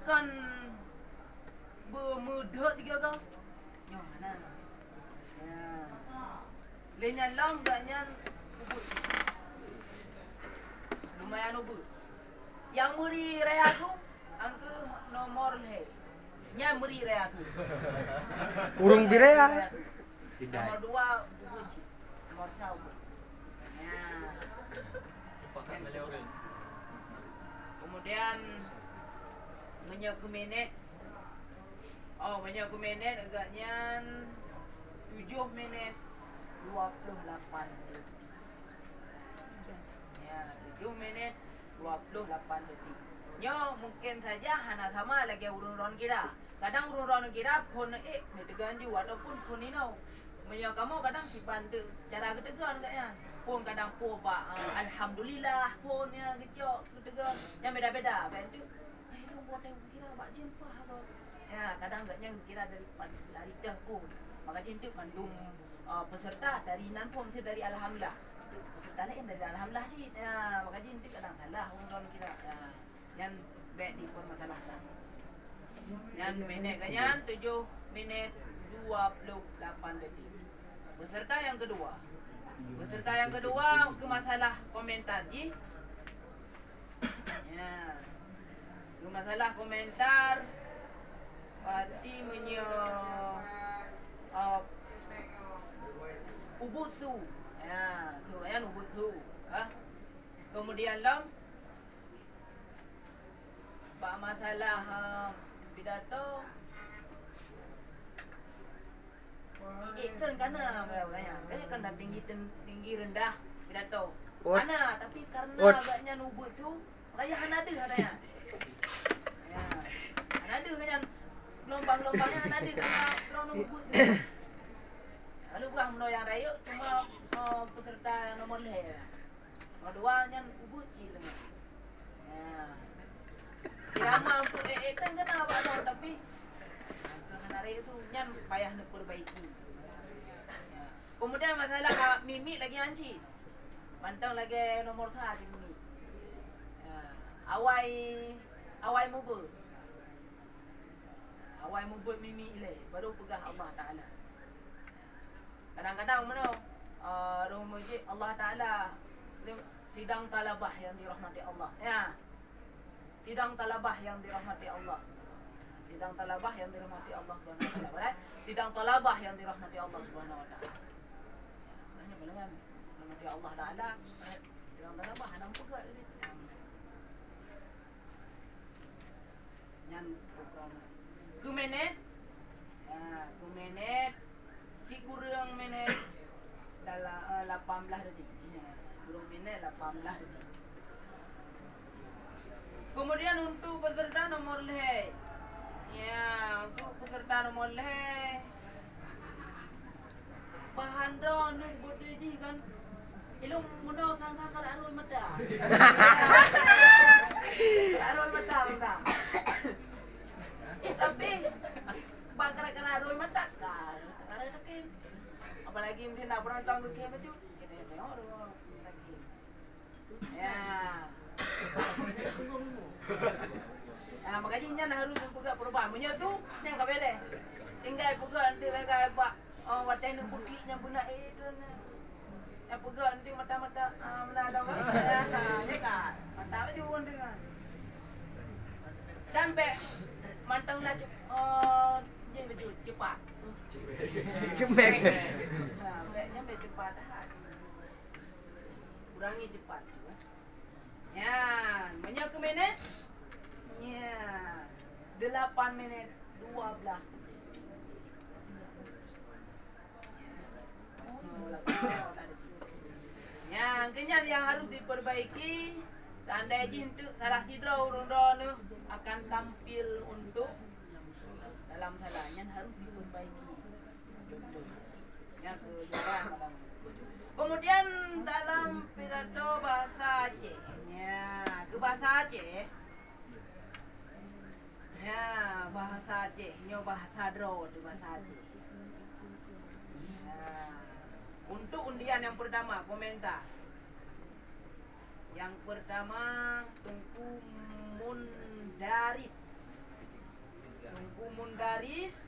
kan bermudah tiga kau. Nyoh mana? Ya. Lenya long gaknya ubud. Lumayan ubud. Yang muri raya tu angka nomor le. Nya muri raya tu. Urung biraya. Nomor 2 ubud. Nomor 1 ubud. Ya. Kemudian menyaku minit. Menyaku minit agaknya 7 minit 28 detik. Ya, 7 minit 28 detik. Nyo mungkin saja hana sama lagi urun-urun kira. Kadang urun-urun kira phone ni tegan ju ataupun phone ni no. Menyo kamu kadang dibantu cara ketegan kayaknya. Pun kadang pak alhamdulillah punnya kecok ketegan yang beda-beda bantu lu buat yang kira bak jumpa apa ya kadang enggaknya kira dari dah pun maka cinta kandung peserta dari nan pun dari alhamdulillah peserta lain dari alhamdulillah cik ya maka cinta kadang salah orang kira ya yang baik di permasalahan yang minit kanyan 7 minit 28 detik peserta yang kedua ke masalah komentar ji. Ya. Ke masalah komentar pasti ubutsu. Ya, so ayan ubutsu. Kemudian masalah pidato kan kayaknya kan dah tinggi rendah pidato. Karena tapi karena agaknya nubut tu makanya hanada katanya. Ya. Hanada kan gelombang-gelombangnya hanada karena orang nubut tu. Lalu bukan yang raya cuma peserta nomor le. Nomor 2 nya ubut cil. Ya. Irama payah nak perbaiki. Kemudian masalah mimik lagi anci. Pantang lagi nomor 1 mimik. Awai mubur. Awai mubur mimik le baru pegah Allah Taala. Kadang-kadang mana rumujik Allah Taala sidang talabah yang dirahmati Allah. Ya. Sidang talabah yang dirahmati Allah. Sidang talabah yang dirahmati Allah Subhanahu wa taala. Sidang talabah yang dirahmati Allah Subhanahu wa taala. Maknanya dengan rahmati Allah Taala sidang talabah hanam pegat ni. Yang program. Kumenet. Kumenet si kurang minit dalam 18 detik. Kurang minit 18 detik. Kemudian untuk peserta nomor leh. Ya, untuk peserta nomor leh. Bahan drone ni sebut dia kan. Ilung muno sang-sang kar aroi mata. Aroi mata bang. Tapi bakar-bakar aroi mata kan. Aroi takim. Apalagi mesti nak penonton tu game tu. Kita tengok lagi. Ya. Makanya nya harus buka perubahan. Menyesu yang ka bede. Tinggal buka nanti lagi pak. Watai nu putihnya buna itu na. Ya buka nanti mata-mata mana ada apa. Ya kan. Mata aja nanti kan. Dan be mantang nak je baju cepat. Cemek. Nah, be cepat dah. Kurangi cepat. Ya, banyak ke minit? Ya, 8 minit 12. Ya, kenyan yang harus diperbaiki. Seandainya untuk salah sidra urun-urun akan tampil untuk dalam salahnya harus diperbaiki. Yang kejuaraan malam. Kemudian dalam pidato bahasa Aceh. Ya, ke bahasa Aceh. Ya, bahasa Aceh. Ini bahasa draw di bahasa Aceh. Ya. Untuk undian yang pertama, komentar. Yang pertama, Tungku Mundaris. Tungku Mundaris.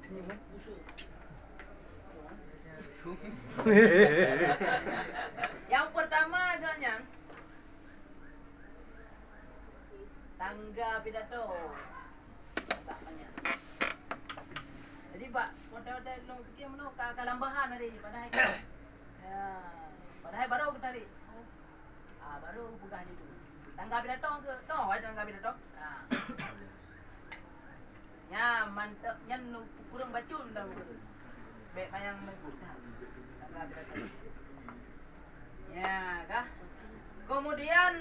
Senyum busuk. Yang pertama agaknya tangga pidato tak banyak. Jadi pak, model-model long kita mana kalambahan hari padahal ya, padahal baru kita hari. Baru buka hari tu. Tangga pidato ke? No, ada tangga pidato. Ya, mantap nyan kurang bacun dah. Baik payang mengutah. Tangga pidato. Ya, kah? Kemudian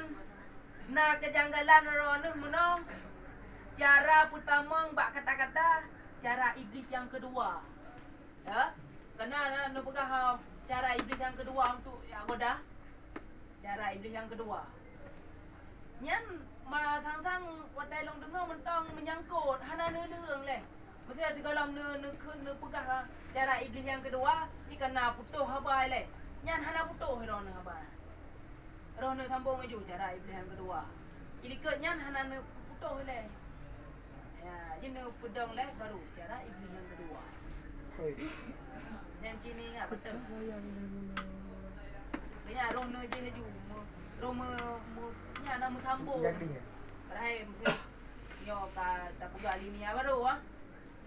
na kejanggalan rono meno cara pertama bak kata-kata cara iblis yang kedua. Ya? Kena nak pegah cara iblis yang kedua untuk ya goda. Cara iblis yang kedua. Nyan ma sang-sang watai long dengar mentang menyangkut hana neung leh. Mesti segala ne pegah cara iblis yang kedua ni kena putuh habai leh. Nyan hana putuh rono habai. Rono sambung aja cara iblis yang kedua. Jadi ke nyan hana ne putuh leh. Ya, ini pedang leh baru cara iblis yang kedua. Yang sini enggak betul. Banyak rono je haju. Romo nya nama sambung. Padahal mesti yo ka tak pegang linia baru ah.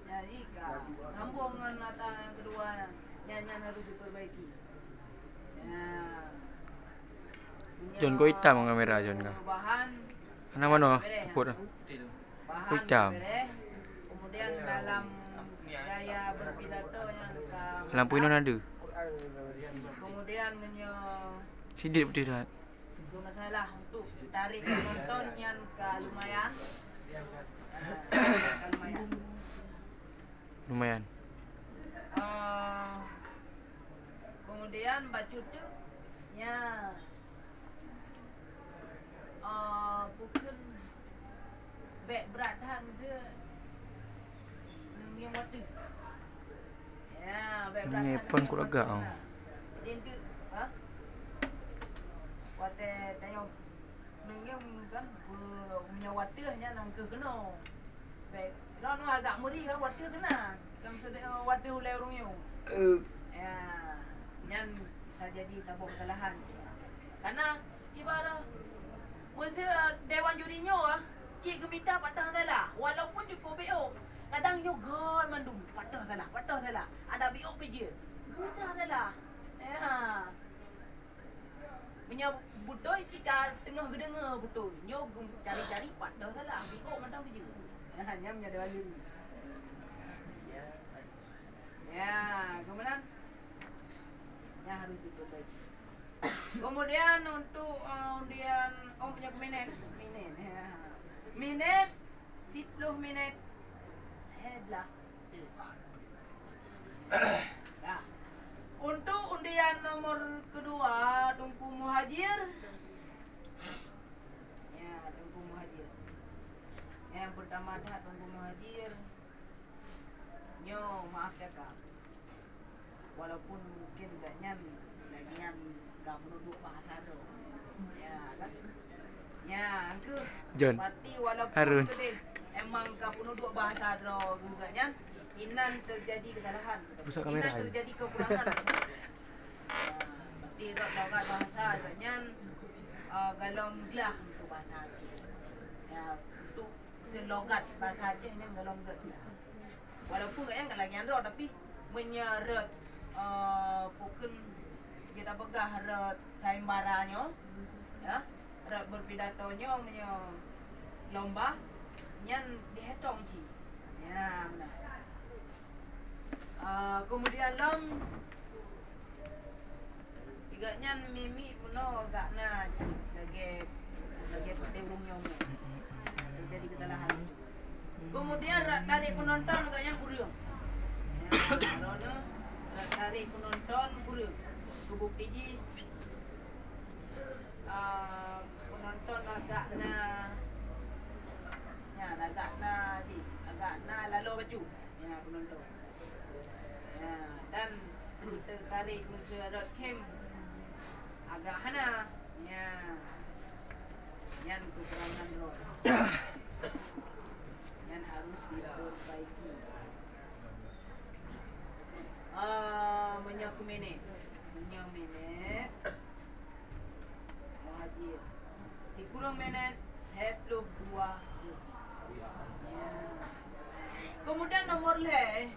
Jadi ka sambung dengan mata kedua nyan harus diperbaiki. Ya. John kau hitam kamera John kau. Mana mana? Put. Hitam. Kemudian dalam gaya berpidato yang Lampu ini ada. Kemudian menyo Sidik betul dah. itu masalah untuk tarik penonton yang lumayan. Lumayan. Lumayan. Kemudian baca tu nya bukan berat dah dia yang waktu. Ya, baik Ngepon ku lega. Jadi itu, ha? Wate tanya nengem kan punya wate hanya nang ke kena. Baik, ron agak muri kan wate kena. Kan sudah wate ulai orangnya. Ya, nyan bisa jadi sebuah kesalahan. Karena ibarat masa dewan jurinya cik gemita patah salah walaupun cukup BO kadang juga mandum patah salah ada BO je gemita salah punya budoy cika tengah gedenga betul nyo cari-cari patah salah BO mandang je hanya punya dewan juri ya kemudian ya harus diperbaiki. Kemudian untuk undian punya minit 10 minit heblah. Nah, untuk undian nomor kedua Tunku Muhajir. Ya, Tunku Muhajir. Yang pertama dah Tunku Muhajir. Nyo maaf ya Kak. Walaupun mungkin gaknya lagian gak penduduk bahasa do. Ya kan? Ya, angku. John. Berarti walaupun Harun. Emang gak penduduk bahasa do juga kan? Inan terjadi kesalahan. Pusat kamera. Inan terjadi kekurangan. Berarti logat bahasa gaknya galom gelah untuk bahasa Aceh. Ya, untuk selogat bahasa Aceh nya galom gelah. Walaupun gaknya gak lagi andro tapi menyeret pukul kita pegah red sayembaranya ya red berpidatonya punya lomba nyan dihitung ci ya benar kemudian juga nyan mimi puno gak na ci lagi pedewungnya terjadi kesalahan kemudian dari penonton gaknya kurang ya dari penonton kurang bukti ji penonton agak lalu baju ya penonton ya dan tertarik musuh kem agak hana ya yang kekurangan roh yang harus diperbaiki menyaku minit Muhajir si kurang minit 22 kemudian nomor le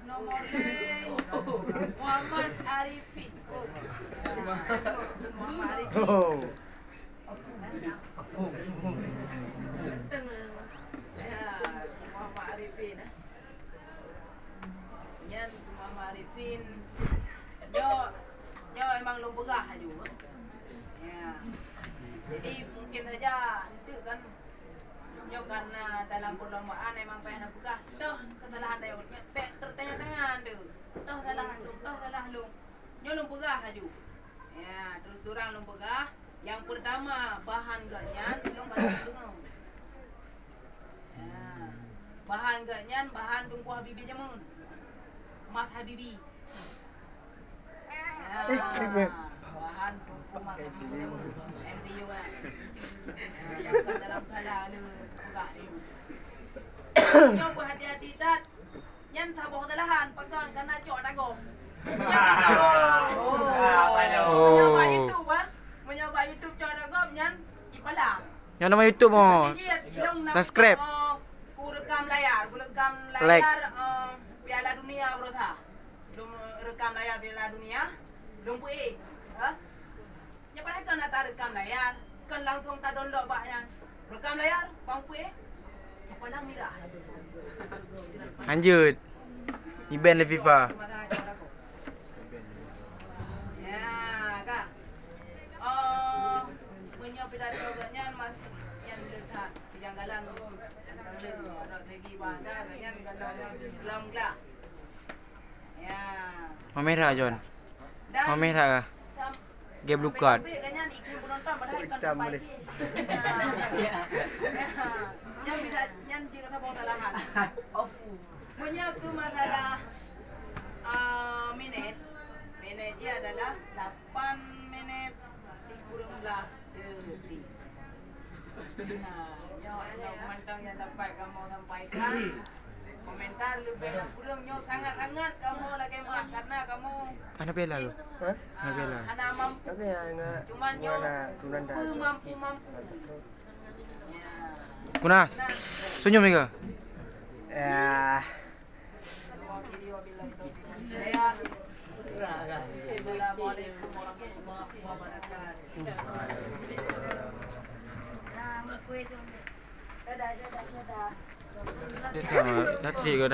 Muhammad Arifin Muhammad Arifin Muhammad Arifin yan Muhammad Arifin Nyo emang lo berah juga. Ya. Jadi mungkin saja itu kan nyo karena dalam perlombaan emang pengen berah. Tuh kesalahan dia pek tertanya-tanya tu. Tuh salah lu. Nyo lo berah aja. Ya, terus durang lo berah. Yang pertama bahan gaknya lo banyak dengar. Ya. Bahan gaknya bahan Tunku Habibi Jamun. Mas Habibi. Bahan rumah MDU kan dalam salah lu enggak lu. Nyoba hati-hati tat. Nyan saboh kesalahan pegang kena cok dagong. Menyoba YouTube menyoba YouTube cok dagong nyan ipalang. Yang nama YouTube mo. Subscribe. Ku rekam layar Like. Piala Dunia berusaha. Rekam layar Piala Dunia. Lumpu ha? Nya pada kan ada rekam layar, kan langsung tak download baknya. Rekam layar, pangpu apa nang mirah. Lanjut. Event le FIFA. Ya, Kak. Punya pidato gaknya masih yang letak kejanggalan ada segi bahasa gaknya dalam gelap. Ya. Merah John. Merah. Game blue card. Hitam boleh. Yang bisa yang jika sabong kesalahan. Off. Menyatu masalah minit. Minitnya adalah 8 menit dikuranglah detik. Nyo komentar yang dapat kamu sampaikan. Komentar lebih kurang nyo sangat-sangat kamu lagi mah karena kamu Ana bela lu. Hah? Ana bela. anak mampu. Tapi yang Cuman nyo mampu. Kunas. Senyum Mega. Ya. Assalamualaikum warahmatullahi wabarakatuh. Dia tak. Dah tiga.